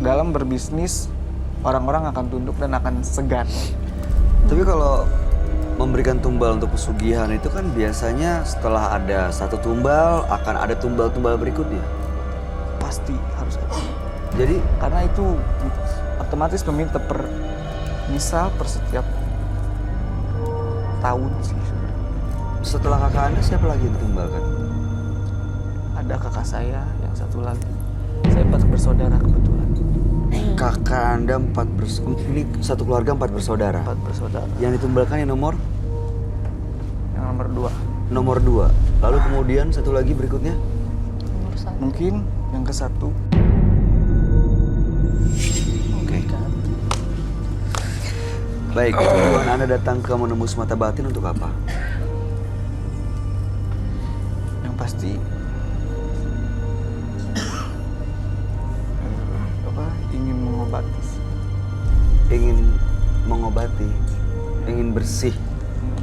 dalam berbisnis orang-orang akan tunduk dan akan segan. Tapi kalau memberikan tumbal untuk pesugihan itu kan biasanya setelah ada satu tumbal akan ada tumbal-tumbal berikutnya. Pasti harus ada. Jadi Karena itu otomatis meminta misal per setiap tahun sih sebenarnya. setelah kakak Anda siapa lagi yang ditumbalkan? Ada kakak saya yang satu lagi. Saya 4 bersaudara kebetulan. Kakak Anda ini satu keluarga 4 bersaudara. 4 bersaudara. Yang ditumbalkan yang nomor Yang nomor nomor 2. 2. Lalu kemudian satu lagi berikutnya? Nomor 1. Mungkin yang ke-1. Oke. Baik, tujuan Anda datang ke menembus mata batin untuk apa? Yang pasti ingin mengobati. Ingin mengobati, ingin bersih,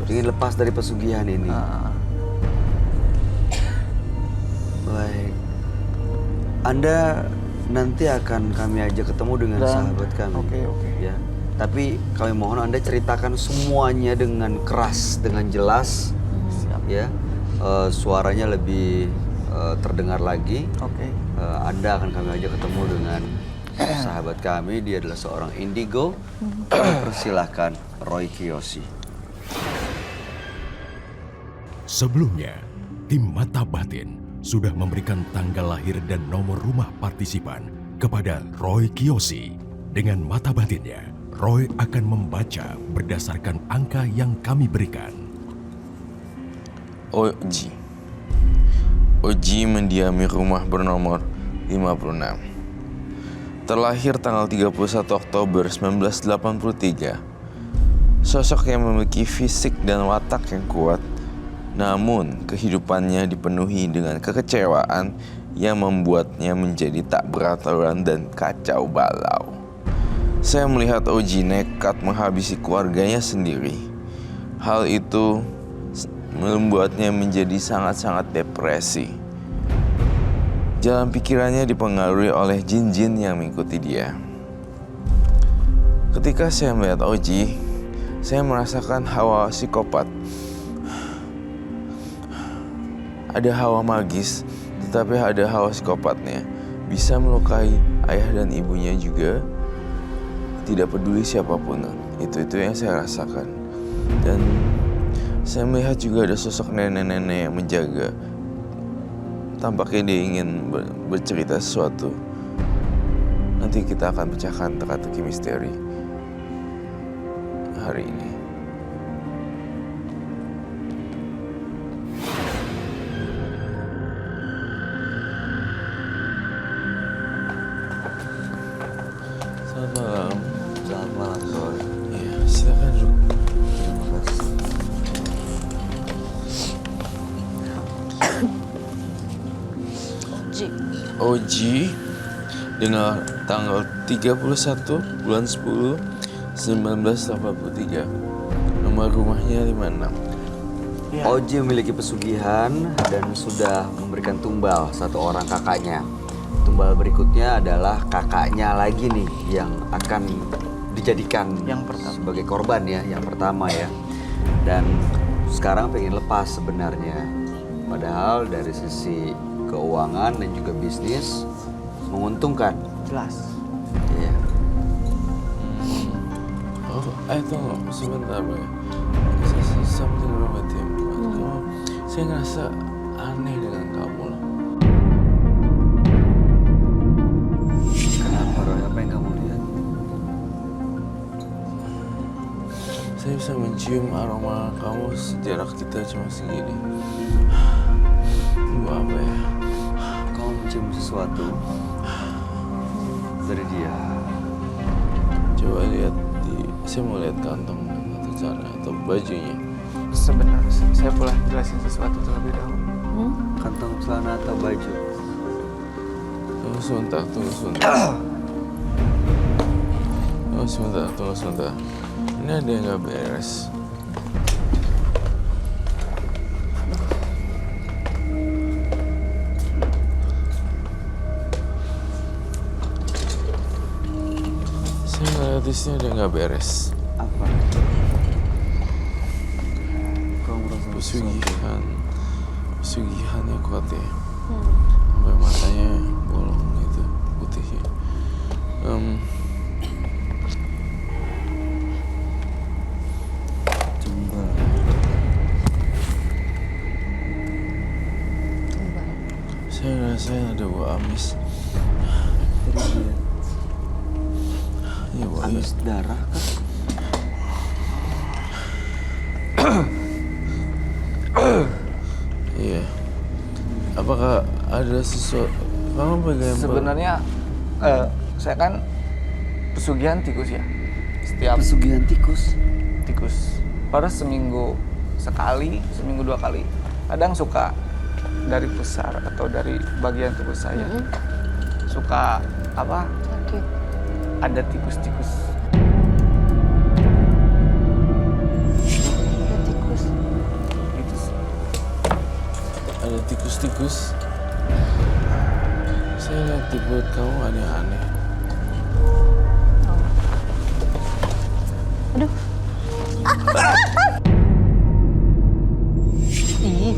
ingin lepas dari pesugihan ini. Baik. Anda nanti akan kami ajak ketemu dengan sahabat kami. Oke. Ya. Tapi kami mohon Anda ceritakan semuanya dengan keras, dengan jelas. Siap. Ya. Suaranya lebih terdengar lagi. Oke. Anda akan kami ajak ketemu dengan sahabat kami. Dia adalah seorang indigo. Kami persilahkan Roy Kiyoshi. Sebelumnya, tim Mata Batin sudah memberikan tanggal lahir dan nomor rumah partisipan kepada Roy Kiyoshi. Dengan mata batinnya, Roy akan membaca berdasarkan angka yang kami berikan. Oji mendiami rumah bernomor 56. Terlahir tanggal 31 Oktober 1983. Sosok yang memiliki fisik dan watak yang kuat, namun kehidupannya dipenuhi dengan kekecewaan yang membuatnya menjadi tak beraturan dan kacau balau. Saya melihat Oji nekat menghabisi keluarganya sendiri. Hal itu membuatnya menjadi sangat-sangat depresi. Jalan pikirannya dipengaruhi oleh jin-jin yang mengikuti dia. Ketika saya melihat Oji, saya merasakan hawa psikopat. ada hawa magis, tetapi ada hawa psikopatnya. Bisa melukai ayah dan ibunya juga, tidak peduli siapapun. Itu yang saya rasakan. Dan saya melihat juga ada sosok nenek-nenek yang menjaga. Tampaknya dia ingin bercerita sesuatu. Nanti kita akan pecahkan teka-teki misteri hari ini. Selamat malam. Selamat malam, Roy. Iya, silakan duduk. Terima kasih. Oji dengan tanggal 31 bulan 10 1983. Nomor rumahnya 56. Iya. Oji memiliki pesugihan dan sudah memberikan tumbal satu orang kakaknya. Tumbal berikutnya adalah kakaknya lagi nih yang akan dijadikan Yang pertama. sebagai korban ya, yang pertama ya. Dan sekarang pengen lepas sebenarnya. Padahal dari sisi keuangan dan juga bisnis menguntungkan. Jelas. Iya. Oh, tunggu sebentar, Bang. Something wrong with him. Saya ngerasa aneh dengan kamu loh. Kenapa, Roy? Apa yang kamu lihat? Saya bisa mencium aroma kamu sejarak kita cuma segini. Itu apa ya? Kamu mencium sesuatu dari dia. Coba lihat saya mau lihat kantong atau cara atau bajunya. Sebenarnya saya boleh jelasin sesuatu terlebih dahulu. Kantong celana atau baju? Tunggu sebentar. Tunggu sebentar. Ini ada yang nggak beres. Saya ngeliat di sini ada yang nggak beres. Apa? Kamu merasa Pesugihannya kuat ya. Sampai matanya bolong gitu, putihnya. Tumbal. Saya ngerasain ada bau amis. Dari dia. Iya, bau Amis darah kah? Iya. Apakah ada sesuatu? Kamu pegang Sebenarnya saya kan pesugihan tikus ya. Setiap Pesugihan tikus. tikus pada seminggu sekali, seminggu 2 kali. Kadang suka dari pusar atau dari bagian tubuh saya. Suka apa? Sakit. Ada tikus-tikus. Ada tikus. Gitu sih. ada tikus-tikus. Saya lihat di perut kamu ada yang aneh. Aduh. Ih,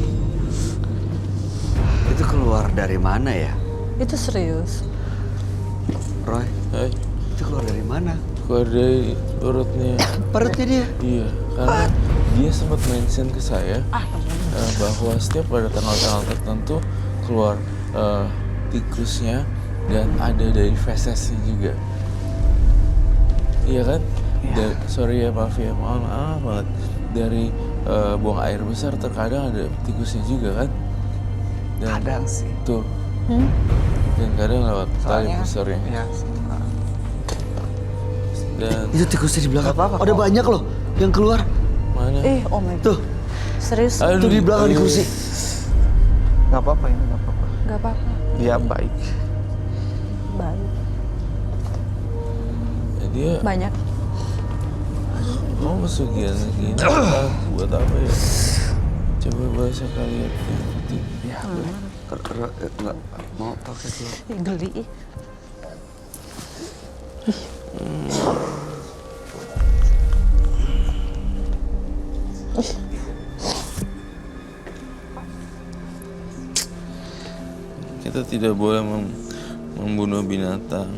Itu keluar dari mana ya? itu serius. Roy, Hai, itu keluar dari mana? keluar dari perutnya. Perutnya dia. Iya, karena dia sempat mention ke saya bahwa setiap pada tanggal-tanggal tertentu keluar tikusnya dan ada dari fesesnya juga. Iya kan? Sorry ya, maaf ya, maaf banget. Dari buang air besar terkadang ada tikusnya juga kan? Dan Kadang sih. tuh. Dan kadang lewat tali Soalnya besarnya. ya, Dan Itu tikusnya di belakang. Gak apa-apa Ada kok. banyak loh yang keluar. mana? Oh my god. Tuh, Serius? tuh di belakang di kursi. nggak apa-apa ini, nggak apa-apa. Gak apa-apa. Dia baik. Baik. Ya, dia Banyak. mau pesugihan gini buat apa ya? Coba bahasa kalian yang penting. Ya, Enggak mau pakai keluar. Ih, geli. Ih. kita tidak boleh membunuh binatang.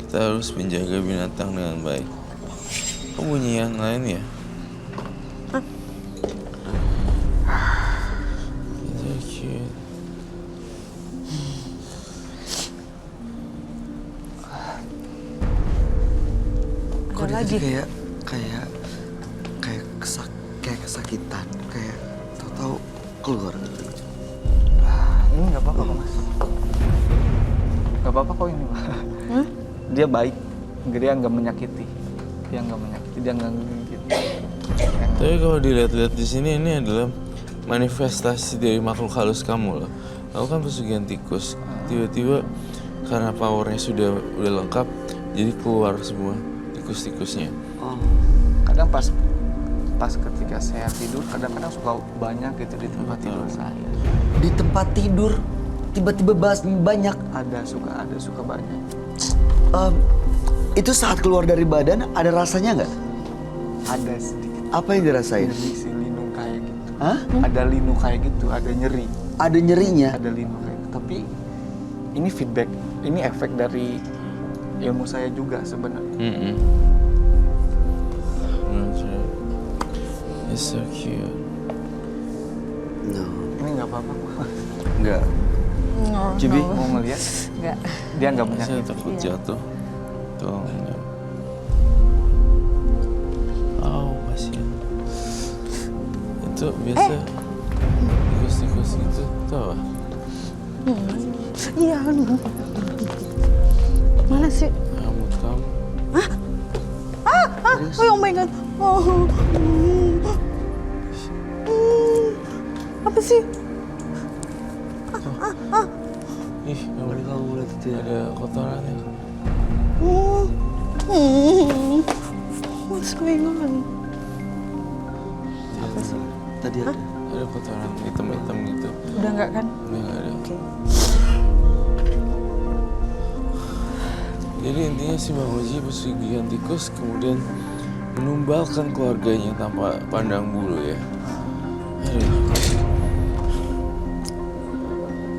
Kita harus menjaga binatang dengan baik. Kok bunyi yang lain ya? Itu cute. Kok dia lagi? tadi kayak kesakitan, kayak tahu-tahu keluar. Ini nggak apa-apa kok mas. Nggak apa-apa kok ini mas. Dia baik, dia nggak menyakiti. Dia nggak menggigit. Tapi kalau dilihat-lihat di sini, ini adalah manifestasi dari makhluk halus kamu loh. Kamu kan pesugihan tikus. Tiba-tiba karena powernya udah lengkap, jadi keluar semua tikus-tikusnya. Oh, Kadang pas ketika saya tidur, kadang-kadang suka banyak gitu di tempat tidur saya. di tempat tidur tiba-tiba banyak. Ada suka banyak. Itu saat keluar dari badan ada rasanya nggak? Ada sedikit Apa yang dirasain? nyeri sih, linu kayak gitu. Hah? Ada linu kayak gitu, ada nyeri. Ada nyerinya? Ada linu kayak gitu. Tapi ini feedback, ini efek dari ilmu saya juga sebenarnya. It's so cute. No, Ini nggak apa-apa kok. nggak. No, Cibi? no. Mau ngeliat, Nggak. dia nggak Saya menyakiti. takut Iya. jatuh. Tolong ya. Kasihan. Itu biasa tikus-tikus gitu. Itu apa? Iya. Mana sih? Rambut kamu. Oh my god. Oh. Apa sih? Ih, Boleh kamu lihat itu ya? ada kotorannya. What's going on? Tadi ada. Ada kotoran hitam-hitam gitu. Udah nggak kan? Udah nggak ada. Oke. Jadi intinya si Bang Oji pesugihan tikus kemudian menumbalkan keluarganya tanpa pandang bulu ya. Aduh.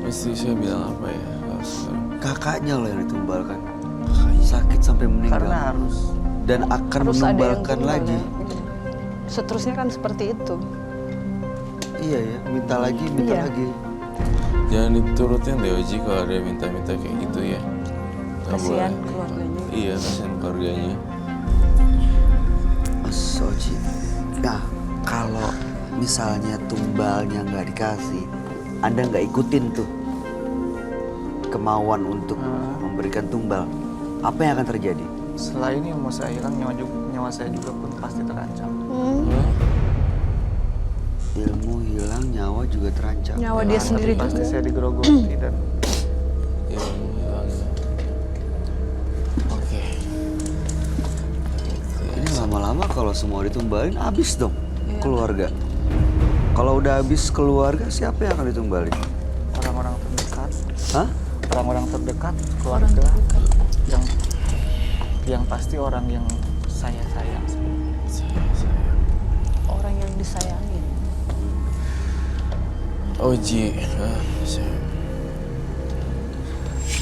Mesti saya bilang apa ya kalau sekarang? Kakaknya loh yang ditumbalkan. Sakit sampai meninggal. Karena harus. Dan akan Harus ada yang menumbalkan tumbal, lagi. ya. Seterusnya kan seperti itu. Iya ya, minta lagi, minta Iya. lagi. Jangan diturutin deh Oji kalau ada yang minta-minta kayak gitu ya. Nggak Kasihan boleh. keluarganya. Iya, kasihan keluarganya. Mas Oji. Nah, kalau misalnya tumbalnya nggak dikasih, Anda nggak ikutin tuh kemauan untuk memberikan tumbal, apa yang akan terjadi? Setelah ini ilmu saya hilang, nyawa saya juga pun pasti terancam. Hah? Ilmu hilang, nyawa juga terancam. Nyawa dia sendiri Pasti juga. saya digerogoti dan Ilmu hilang ya. Oke. Ini lama-lama kalau semua ditumbalin, habis dong keluarga. Kalau udah habis keluarga, siapa yang akan ditumbalin? orang-orang terdekat, Hah? orang-orang terdekat, keluarga, yang pasti orang yang saya sayang. Orang yang disayangin. Oji,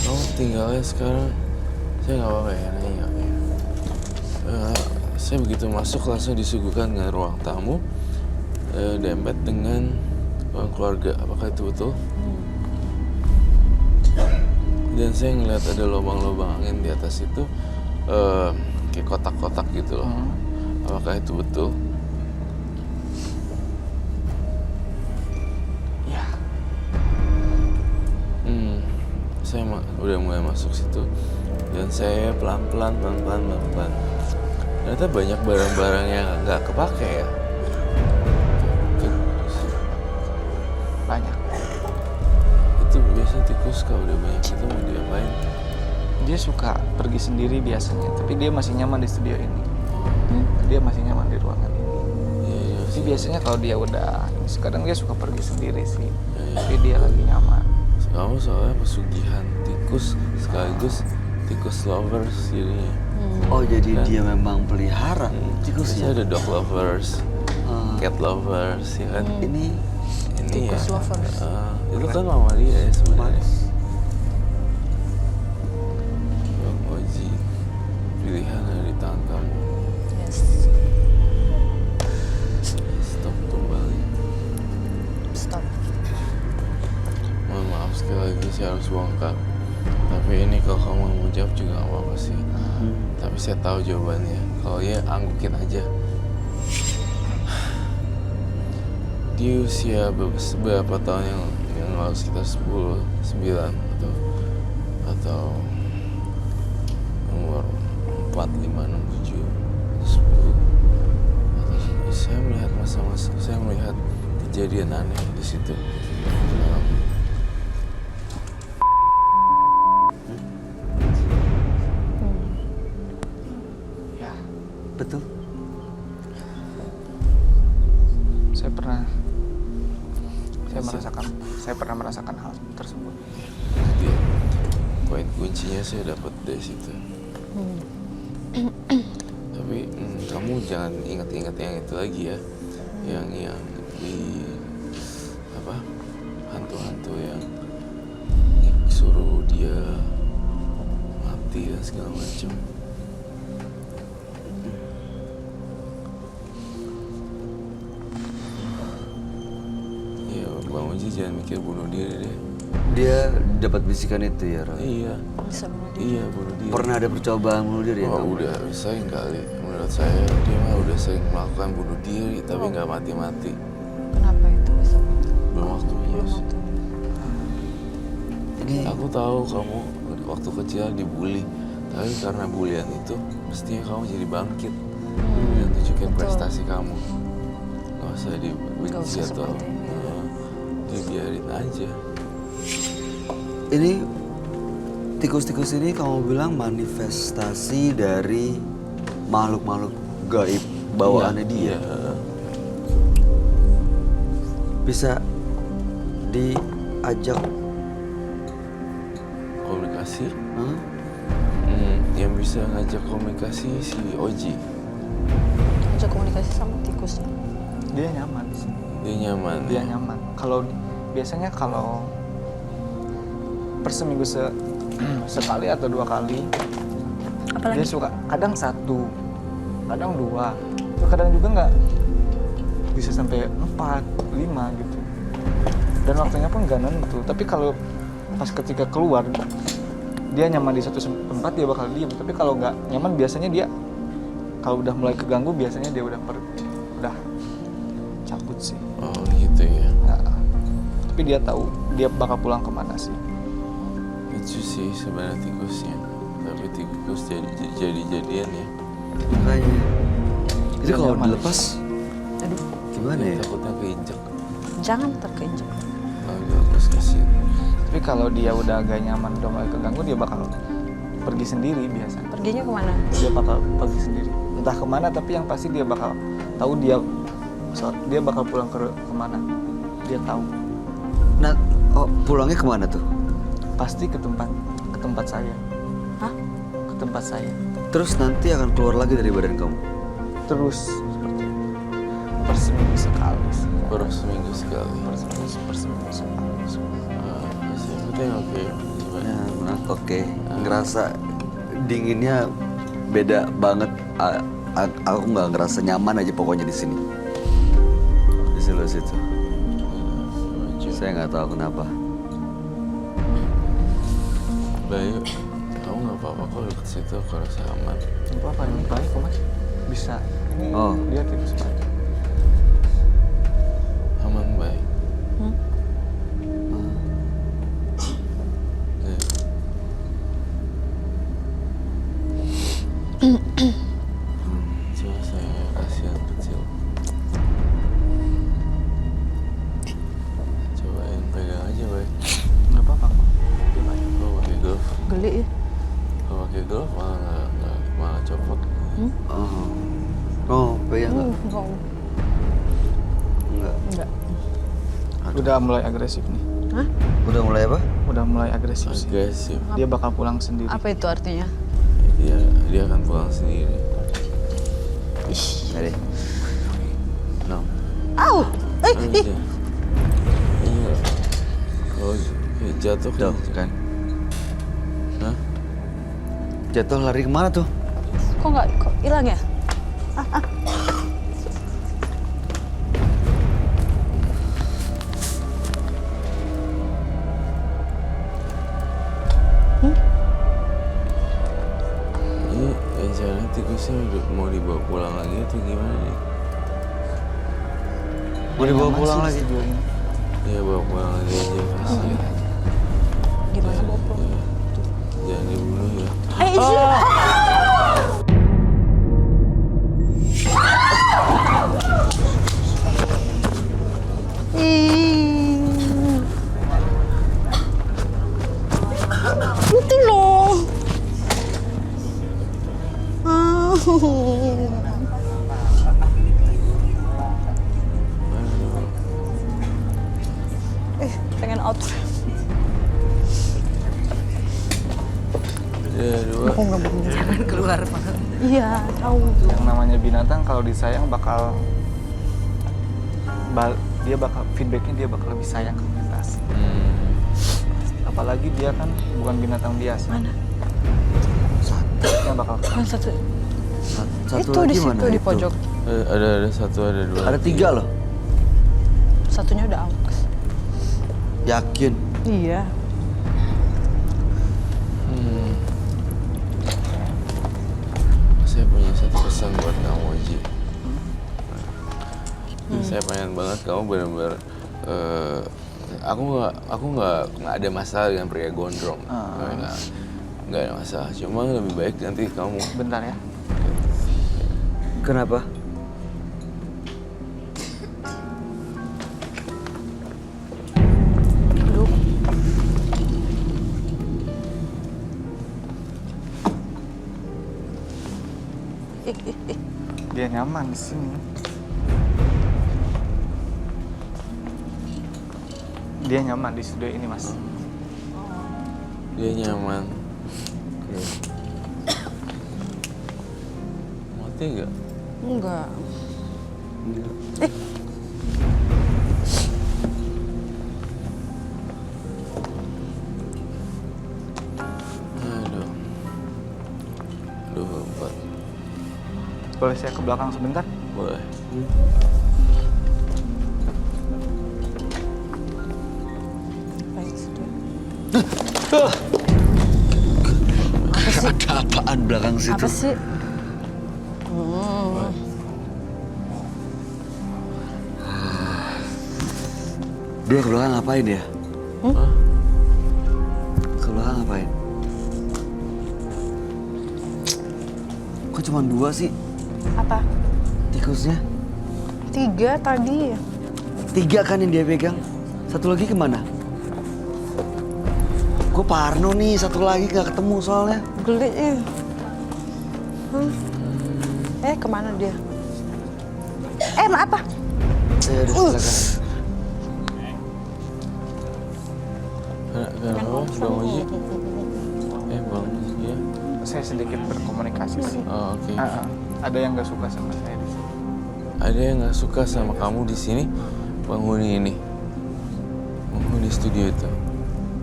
kamu tinggalnya sekarang, saya nggak apa-apa ya nanya. Saya begitu masuk langsung disuguhkan dengan ruang tamu, dempet dengan ruang keluarga. Apakah itu betul? Dan saya ngeliat ada lubang-lubang angin di atas itu, kayak kotak-kotak gitu loh. Apakah itu betul? Ya, Saya udah mulai masuk situ dan saya pelan-pelan. Ternyata banyak barang-barang yang nggak kepake ya. banyak. Itu biasa tikus kalau udah banyak itu mau diapain? Dia suka pergi sendiri biasanya, tapi dia masih nyaman di studio ini. Dia masih nyaman di ruangan ini. Iya Tapi sih. biasanya kalau dia udah, kadang dia suka pergi sendiri sih. Tapi dia lagi nyaman. Kamu soalnya pesugihan tikus sekaligus tikus lovers jadinya. Oh, jadi dia memang pelihara Biasanya tikusnya. ada dog lovers, cat lovers, ya kan? Ini Ini Tikus ya. lovers. Itu kan mamalia ya sebenarnya. tangan kamu. Yes. Stop kembali. Stop. Mohon maaf sekali lagi saya harus bongkar. Tapi ini kalau kamu mau jawab juga gak apa-apa sih. Tapi saya tahu jawabannya. Kalau ya anggukin aja. Di usia beberapa tahun yang lalu sekitar 10, 9 atau umur 4, 5, 6, 7 atau 10 saya melihat masa-masa, saya melihat kejadian aneh di situ. Ya, Betul. saya pernah merasakan hal tersebut. Jadi poin kuncinya saya dapat dari situ. Tapi kamu jangan ingat-ingat yang itu lagi ya, yang di apa hantu-hantu yang suruh dia mati dan segala macam. Ya Bang Oji jangan mikir bunuh diri deh. Dia dapat bisikan itu ya, Roy? Iya, Bisa bunuh diri. iya bunuh diri. Pernah ada percobaan bunuh diri ya? Oh kamu? udah sering kali. Menurut saya dia mah udah sering melakukan bunuh diri tapi nggak mati-mati. Kenapa itu bisa bunuh diri? Belum waktunya Belum sih. waktunya. Ini Aku tahu kamu waktu kecil dibully, tapi karena bulian itu mestinya kamu jadi bangkit dan tunjukin betul. prestasi kamu. Gak usah Nggak dibenci usah atau seperti itu. dibiarin aja. ini tikus-tikus ini kamu bilang manifestasi dari makhluk-makhluk gaib bawaannya dia. Iya. Bisa diajak Komunikasi. Hah? Yang bisa ngajak komunikasi si Oji. Ajak komunikasi sama tikusnya. Dia nyaman sih. Dia nyaman. Dia ya? nyaman. Kalau biasanya kalau per seminggu sekali atau 2 kali, Apalagi dia suka kadang 1, kadang 2, itu kadang juga nggak bisa sampai 4, 5 gitu. Dan waktunya pun nggak nentu. Tapi kalau pas ketika keluar, dia nyaman di satu tempat dia bakal diem. Tapi kalau nggak nyaman biasanya dia kalau udah mulai keganggu biasanya dia udah cabut sih. Oh gitu ya. Nah, tapi dia tahu dia bakal pulang kemana sih. Lucu sih sebenarnya tikusnya. Tapi tikus jadi-jadian ya. makanya? Itu Dia kalau nyaman. dilepas aduh, gimana ya? Takutnya keinjek. jangan terkejut. Terus kasihan. Tapi kalau dia udah agak nyaman, udah mulai keganggu, dia bakal pergi sendiri biasanya. Perginya kemana? Dia bakal pergi sendiri. Entah kemana, tapi yang pasti dia bakal tahu dia bakal pulang kemana. Dia tahu. Nah, pulangnya kemana tuh? Pasti ke tempat saya. Hah? Ke tempat saya. Terus nanti akan keluar lagi dari badan kamu? Terus seperti itu. Per seminggu sekali sih. Per seminggu sekali. Per seminggu sekali. Masih penting oke. Gimana? Ya, benar. Oke. Ngerasa dinginnya beda banget. Aku nggak ngerasa nyaman aja pokoknya di sini. Di sebelah situ. Saya nggak tahu kenapa. Bayu, kamu nggak apa-apa kok deket situ, aku rasa aman. Apa ini baik kok mas? Bisa. Ini Oh. dia tikus baik. Aman, Bay. Ya. Coba saya kasihan kecil. Cobain pegang aja, Bay. Nggak apa-apa kok. Dia baik. Kalau pakai glove, Geli ya? kalau pakai glove malah copot. Oh, pegang nggak? Enggak. Enggak. Enggak. Udah mulai agresif nih. Hah? Udah mulai apa? Udah mulai agresif sih. Agresif. Dia bakal pulang sendiri. Apa itu artinya? Dia akan pulang sendiri. Nggak deh. No. Au! Aja. Iya. Kalau jatuh Tuh, kan. Hah? Jatuh lari kemana tuh? kok hilang ya? Ini rencana tikusnya udah mau dibawa pulang lagi atau gimana nih? Mau dibawa Nyaman pulang sih di lagi? studio ini. Ya bawa pulang lagi aja pasti. Gimana bawa pulang? Jangan dibunuh ya. Itu loh. Pengen out. Ya dua. Jangan keluar, Pak. Iya, tahu. Yang namanya binatang kalau disayang bakal dia bakal feedbacknya dia bakal lebih sayang ke kita sih. Apalagi dia kan bukan binatang biasa. Mana? Dia bakal Yang satu. Satu Itu lagi di situ mana di itu? pojok. Ada satu, ada dua. Ada 3 loh. Satunya udah aus. Yakin? Iya. Saya punya satu pesan buat kamu, Ji. Saya pengen banget kamu benar-benar aku nggak ada masalah dengan pria gondrong. Nggak ada masalah. Cuma lebih baik nanti kamu bentar ya. Kenapa? Aduh. Dia nyaman di sini. Dia nyaman di studio ini, Mas. dia nyaman. Mati nggak? Enggak. Aduh. Aduh, empat. Boleh saya ke belakang sebentar? Boleh. Baik, sudah. Ada apaan belakang situ? Apa sih? Dia ke belakang ngapain ya? Ke belakang ngapain? Kok cuma 2 sih Apa? tikusnya? 3 tadi. 3 kan yang dia pegang. Satu lagi kemana? Gue parno nih, satu lagi gak ketemu soalnya. Geli. Kemana dia? Apa? Udah silakan. Kenapa, Bang Oji? Bang, ya. Saya sedikit berkomunikasi sih. Oh, oke. Ada yang nggak suka sama saya di sini. Ada yang nggak suka sama kamu di sini, penghuni ini, penghuni studio itu.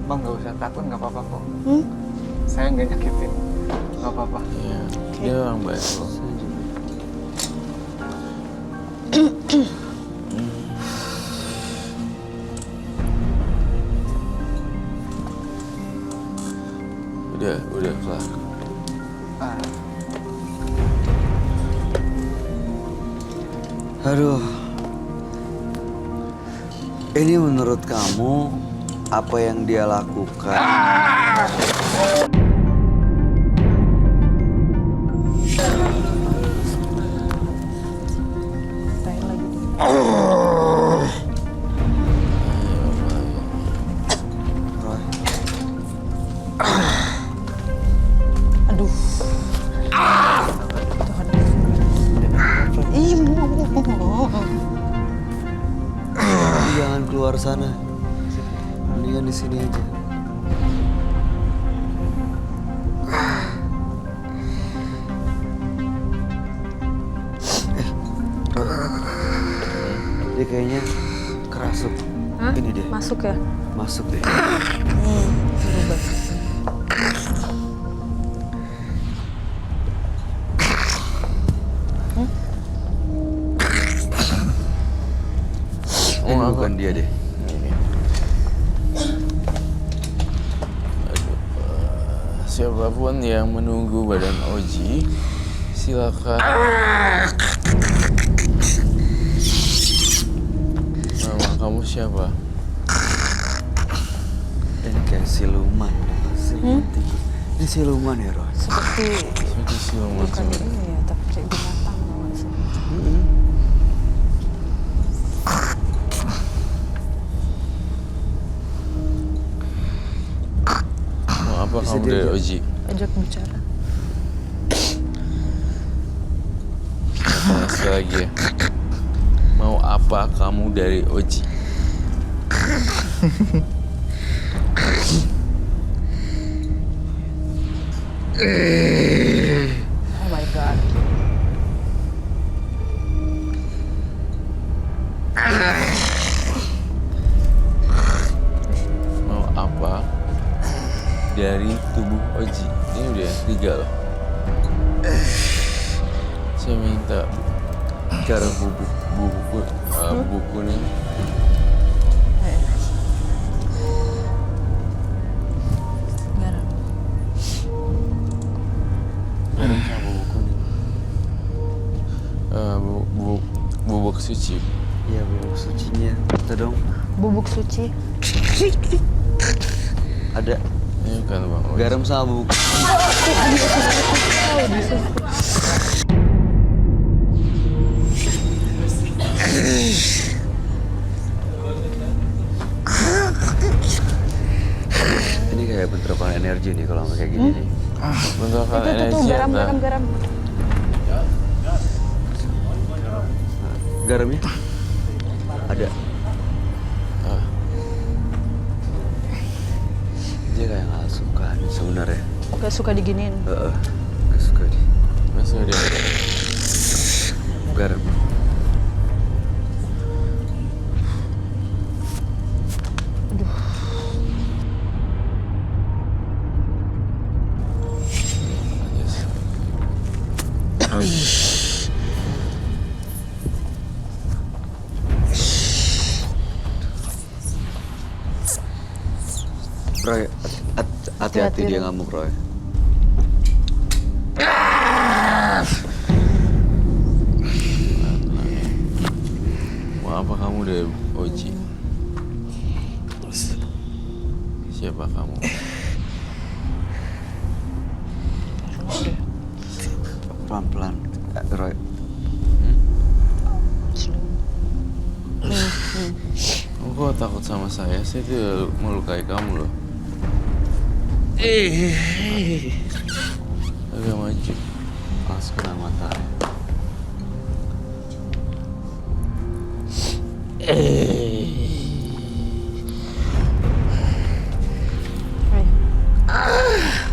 Bang, nggak usah takut, nggak apa-apa kok. Saya nggak nyakitin, nggak apa-apa. Iya, dia orang baik loh. Udah kelar. Aduh. Ini menurut kamu apa yang dia lakukan? Aduh. Jangan keluar sana. Mendingan di sini aja. Dia kayaknya kerasuk. Hah? Ini deh. Masuk ya? Masuk deh. Berubah. dia deh. Siapapun yang menunggu badan Oji, silakan. Nama kamu siapa? Ini kayak siluman. Siluman tikus. Ini siluman ya, Roy? Seperti Seperti siluman bukan sebenarnya. ini ya, tapi kayak binatang kalau nggak salah. Mau apa Bisa kamu dari diajak. Oji? Ajak bicara. Tanya sekali lagi ya. Mau apa kamu dari Oji? Oh my god. Mau apa dari tubuh Oji? Ini udah yang ketiga loh. Saya minta cara buku nih. Garam. Garam sama buku nih. Bubuk suci. Iya, bubuk sucinya. Minta dong. Bubuk suci. Ada Ini kan Bang Oji. garam sama bubuk. Ini kayak bentrokan energi nih kalau kayak gini nih. Bentrokan Tuh energi garam, antara- garam, garam. Garamnya? Ada. Ah, Dia kayak nggak suka nih sebenarnya. Gak suka diginiin. Nggak suka dia. masih ada. Garam. Roy, hati-hati dia ngamuk, Roy. Mau apa kamu dari Oji? Siapa kamu? Pelan-pelan, Roy. Kamu kok takut sama saya? Saya tidak melukai kamu loh. Agak maju. Langsung kena mata.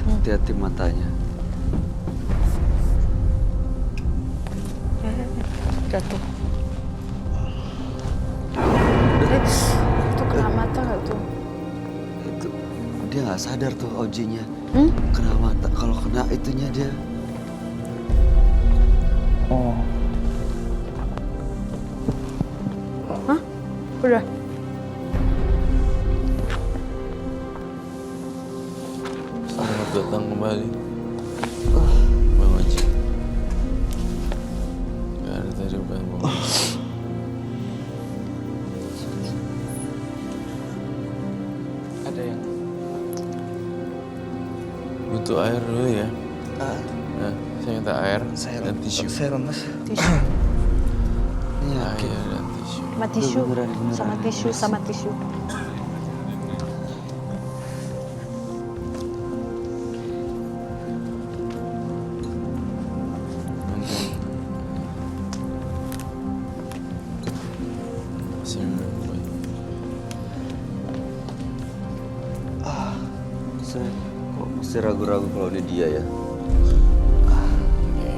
Hati-hati matanya. Jatuh. Itu kena mata nggak tuh? Itu dia nggak sadar tuh Ojinya. Kena mata. Kalau kena itunya dia. Oh, Udah. Selamat datang kembali. Bang Oji. Gak ada tadi bukan Bang Oji. ada yang Butuh air dulu ya. Nah, saya minta air dan tisu. Saya lemas. Tisu. Yakin. Air dan tisu. Sama tisu. Beneran. Sama tisu, sama tisu. Nanti. Masih minum baik. Saya kok masih ragu-ragu kalau ini dia ya. Oke.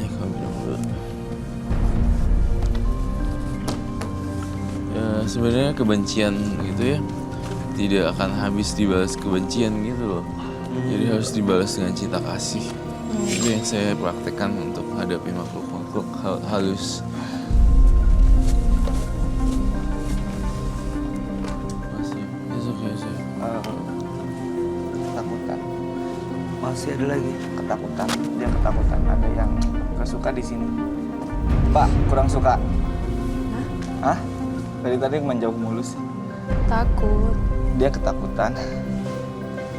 Ya, kau minum dulu. Ya, sebenarnya kebencian gitu ya tidak akan habis dibalas kebencian gitu loh. Jadi harus dibalas dengan cinta kasih. Itu yang saya praktekkan untuk menghadapi makhluk-makhluk halus. Masih, besok. Ketakutan. Masih ada lagi. Ketakutan. Dia ketakutan. Ada yang gak suka di sini. Pak, kurang suka. Hah? Dari tadi menjauh mulu sih. Takut. Dia ketakutan.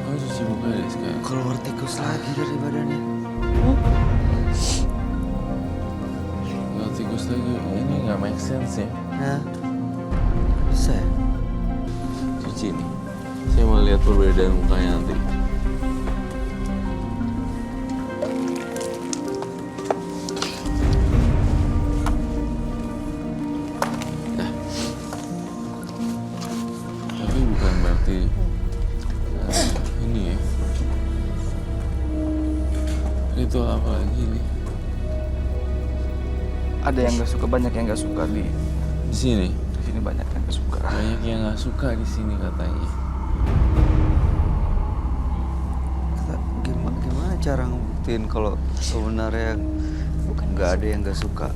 Oh, cuci muka deh sekarang. Keluar tikus lagi dari badannya. Kalau tikus lagi, ini nggak make sense ya. Nah, bisa ya? Cuci nih. Saya mau lihat perbedaan mukanya nanti. Nah. Tapi bukan berarti ini ya. Ritual apa lagi nih? Ada yang gak suka, banyak yang gak suka di Di sini banyak yang gak suka. banyak yang nggak suka di sini katanya. Gimana cara ngebuktiin kalau sebenarnya nggak ada yang nggak suka?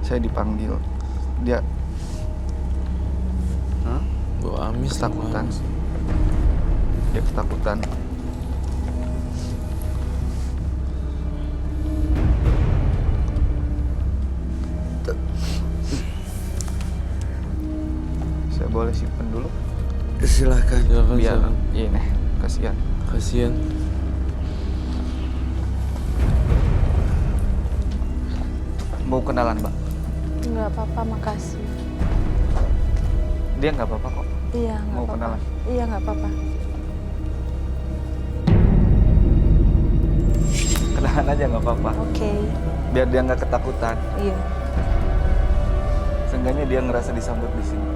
Saya dipanggil. Dia Hah? Bawa amis ketakutan. sama- Dia ketakutan. Saya boleh simpen dulu Silahkan. Silakan, biar silakan. ini kasihan. Kasian. Mau kenalan, Mbak? Nggak apa-apa, makasih. Dia nggak apa-apa kok. Iya, nggak Mau apa-apa. kenalan? Iya, nggak apa-apa. Kenalan aja nggak apa-apa. Oke. Biar dia nggak ketakutan. Iya. Seenggaknya dia ngerasa disambut di sini.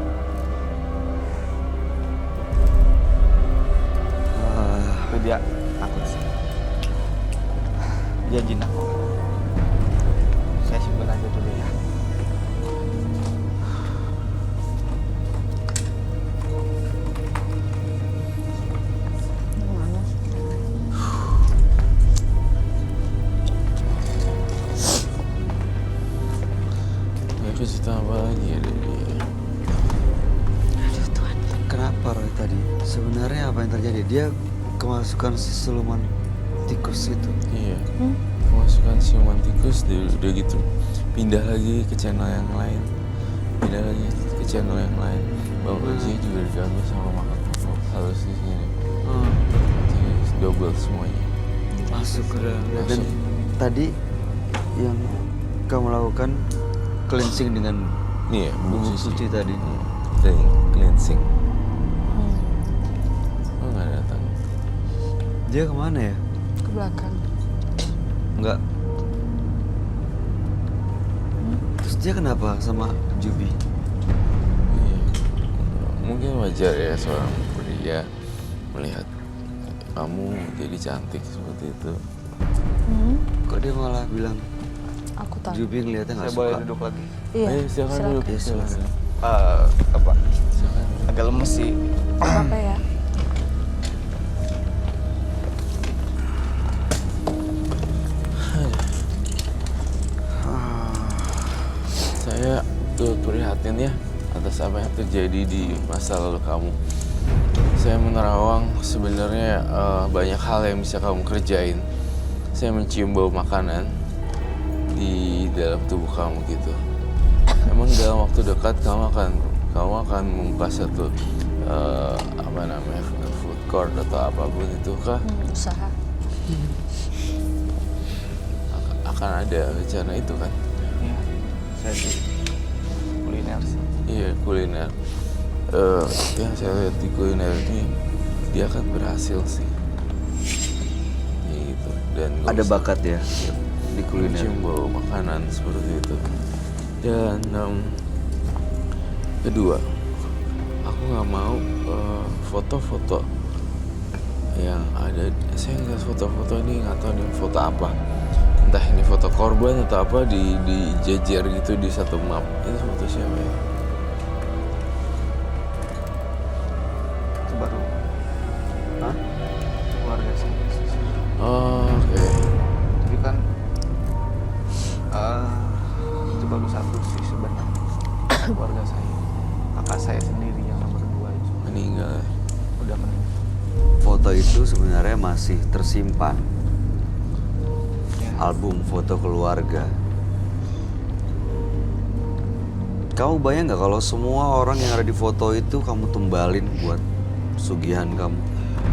Tapi dia takut sih. Dia jinak kok. Saya simpen aja dulu ya. Gimana sih? Ya kasih tahu apa lagi ya dari dia. Aduh, Tuhan. Kenapa Roy tadi? Sebenarnya apa yang terjadi? Dia kemasukan siluman tikus itu. Iya. Masukkan siuman tikus, dia udah gitu pindah lagi ke channel yang lain. Pindah lagi ke channel yang lain. Bawa juga diganggu sama makhluk halus di sini. Jadi double semuanya. Masuk ke dalam. Dan Masuk. tadi yang kamu lakukan cleansing dengan Nih ya, bubuk suci tadi. Cleansing. Oh nggak datang. Dia kemana ya? Ke belakang. Enggak. Terus dia kenapa sama Jubi? Iya. Mungkin wajar ya seorang pria melihat kamu jadi cantik seperti itu. Kok dia malah bilang Aku tahu. Jubi ngeliatnya nggak Saya boleh suka? duduk lagi. Iya. Ayo silakan duduk. Iya, silakan. Apa? Silakan. Agak lemes sih. Apa ya? Saya turut prihatin ya atas apa yang terjadi di masa lalu kamu. Saya menerawang sebenarnya banyak hal yang bisa kamu kerjain. Saya mencium bau makanan di dalam tubuh kamu gitu. Emang dalam waktu dekat kamu akan membuka satu apa namanya food court atau apapun itu kah? Usaha. Akan ada rencana itu kan? Iya. Saya di kuliner sih. Iya kuliner. Yang saya lihat di kuliner ini dia akan berhasil sih. Gitu. Dan nggak Ada usah bakat ya di kuliner. mencium bau makanan seperti itu. Dan kedua, aku nggak mau foto-foto yang ada. Saya ngeliat foto-foto ini nggak tahu ini foto apa. Entah ini foto korban atau apa dijejer gitu di satu map. Itu foto siapa ya? Itu baru. Hah? keluarga saya. Kakak saya sendiri yang nomor 2 itu Meninggal. udah meninggal. Foto itu sebenarnya masih tersimpan. Ya. Album foto keluarga. Kamu bayang nggak kalau semua orang yang ada di foto itu kamu tumbalin buat sugihan kamu?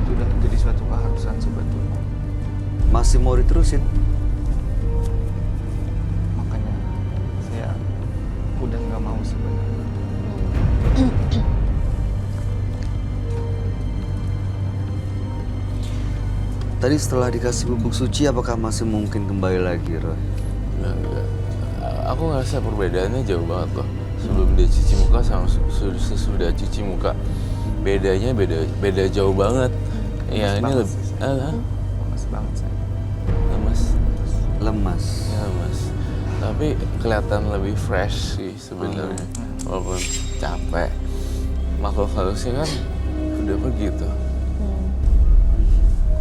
Itu udah menjadi suatu keharusan sebetulnya. Masih mau diterusin? Makanya saya udah nggak mau sebenarnya. Tadi setelah dikasih bubuk suci, apakah masih mungkin kembali lagi, Roy? Enggak. Aku ngerasa perbedaannya jauh banget loh. Sebelum dia cuci muka sama sesudah cuci muka. Bedanya beda jauh banget. Ya ini lebih Lemas banget saya. lemas. Lemas. Ya lemas. Tapi kelihatan lebih fresh sih sebenarnya. Walaupun capek. Makhluk halusnya kan udah pergi tuh.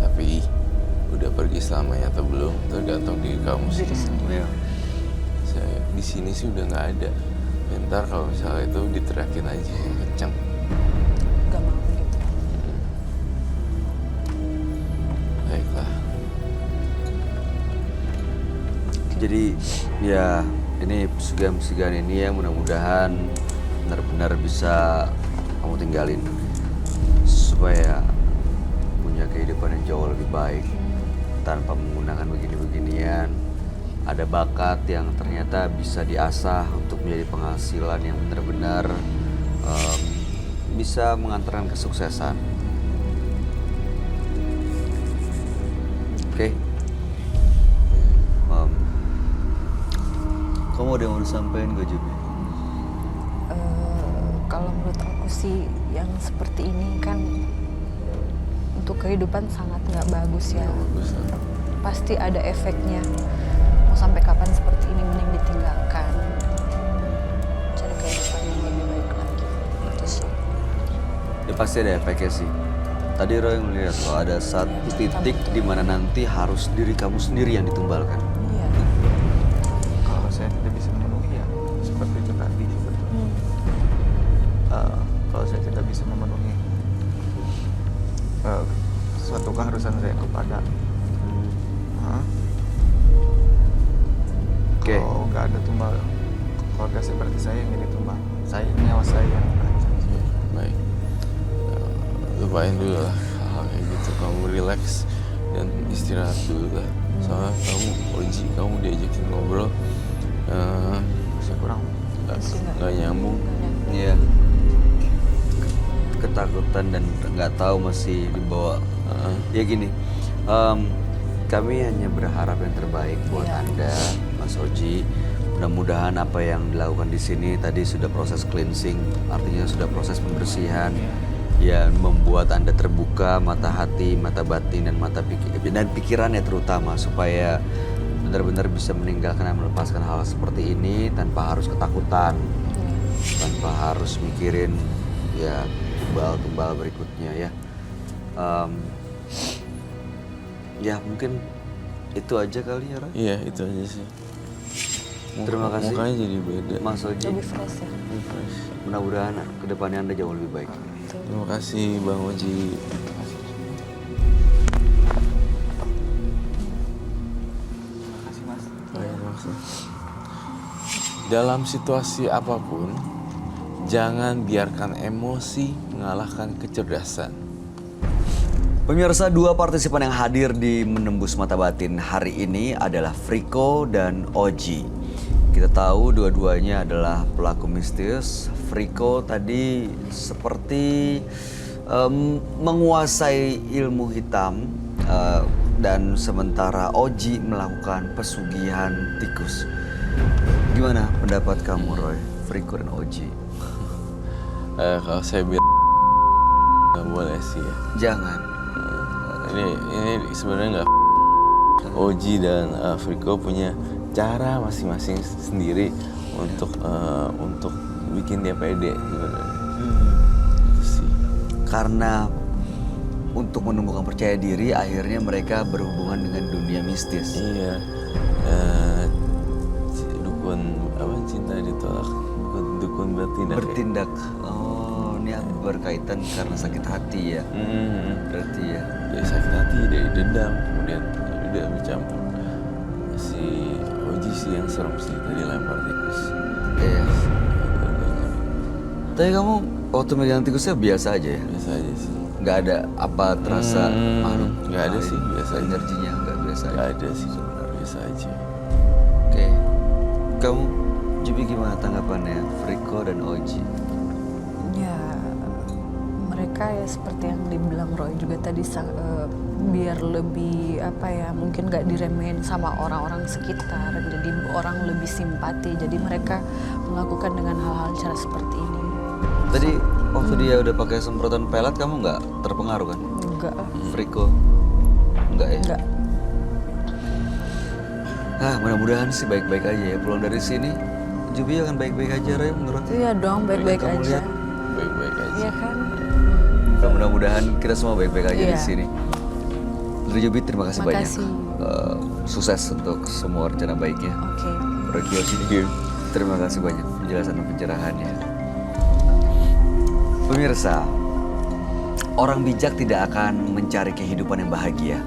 Tapi udah pergi selamanya atau belum tergantung diri kamu sih. Iya. Saya di sini sih udah nggak ada. Bentar kalau misalnya itu diteriakin aja yang kenceng. Gak mau gitu. Baiklah. Jadi ya ini pesugihan-pesugihan ini ya mudah-mudahan benar-benar bisa kamu tinggalin supaya punya kehidupan yang jauh lebih baik tanpa menggunakan begini-beginian. Ada bakat yang ternyata bisa diasah untuk menjadi penghasilan yang benar-benar bisa mengantarkan kesuksesan. Oke. Kamu ada yang mau disampaikan gak, Jumi? Kalau menurut aku sih yang seperti ini kan untuk kehidupan sangat nggak bagus ya. Bagus lah. Pasti ada efeknya. Mau sampai kapan seperti ini mending ditinggalkan. Cari kehidupan yang lebih baik lagi. Itu sih. Ya pasti ada efeknya sih. Tadi Roy melihat loh ada satu titik di mana nanti harus diri kamu sendiri yang ditumbalkan. Iya. Kalau saya tidak bisa memenuhi ya seperti itu tadi sebetulnya. Kalau saya tidak bisa memenuhi suatu keharusan saya kepada Oke. kalau nggak ada tumbal keluarga saya berarti saya yang jadi tumbal. Saya nyawa saya yang terancam. Baik. Lupain dulu lah hal kayak gitu. Kamu relax dan istirahat dulu lah. Soalnya kamu Oji, kamu diajakin ngobrol Saya kurang nggak nyambung. Iya. Ketakutan dan nggak tahu masih dibawa. Ya gini, kami hanya berharap yang terbaik buat Anda, Mas Oji. Mudah-mudahan apa yang dilakukan di sini tadi sudah proses cleansing, artinya sudah proses pembersihan yang membuat Anda terbuka mata hati, mata batin dan mata pikirannya terutama supaya benar-benar bisa meninggalkan dan melepaskan hal seperti ini tanpa harus ketakutan, tanpa harus mikirin ya tumbal berikutnya ya. Ya mungkin itu aja kali ya, Roy. Iya itu aja sih. Terima kasih. Mukanya jadi beda. Mas Oji. Lebih fresh ya. Refresh. Mudah-mudahan kedepannya Anda jauh lebih baik. Terima kasih Bang Oji. Terima kasih Mas. Terima kasih. Dalam situasi apapun, jangan biarkan emosi mengalahkan kecerdasan. Pemirsa, dua partisipan yang hadir di Menembus Mata Batin hari ini adalah Friko dan Oji. Kita tahu dua-duanya adalah pelaku mistis. Friko tadi seperti menguasai ilmu hitam dan sementara Oji melakukan pesugihan tikus. Gimana pendapat kamu, Roy? Friko dan Oji? Kalau saya bilang nggak boleh sih ya. Jangan. Ini sebenarnya nggak. Oji dan Friko punya cara masing-masing sendiri untuk bikin dia pede sebenarnya. Itu sih. Karena untuk menumbuhkan percaya diri, akhirnya mereka berhubungan dengan dunia mistis. Iya. Dukun apa cinta ditolak. Dukun mengambil tindak. bertindak. Oh, ini berkaitan karena sakit hati ya. Berarti ya. Dari sakit hati, dari dendam, kemudian ya udah bercampur. Si Oji sih yang serem sih tadi lempar tikus. Iya. Agak-agak Tapi kamu waktu megang tikusnya biasa aja ya? biasa aja sih. Nggak ada apa terasa makhluk? nggak ada sih, biasa aja. Energinya nggak biasa aja? Nggak ada sih sebenarnya, biasa aja. Oke. Kamu, Jubi gimana tanggapannya Friko dan Oji? Ya, mereka ya seperti yang dibilang Roy juga tadi, biar lebih apa ya, mungkin nggak diremehin sama orang-orang sekitar, jadi orang lebih simpati, jadi mereka melakukan dengan hal-hal cara seperti ini. Tadi waktu dia udah pakai semprotan pelet, kamu nggak terpengaruh kan? Enggak, Friko? Nggak ya? enggak. Mudah-mudahan sih baik-baik aja ya. Pulang dari sini, Jubi akan baik-baik aja, Roy, menurut Iya dong, baik-baik kamu aja. lihat. Baik-baik aja. Iya kan? Mudah-mudahan kita semua baik-baik aja di Iya. sini. Dari Jubi, terima kasih banyak. Makasih. Sukses untuk semua rencana baiknya. Oke. Roy Kiyoshi, terima kasih banyak penjelasan dan pencerahannya. Pemirsa, orang bijak tidak akan mencari kehidupan yang bahagia.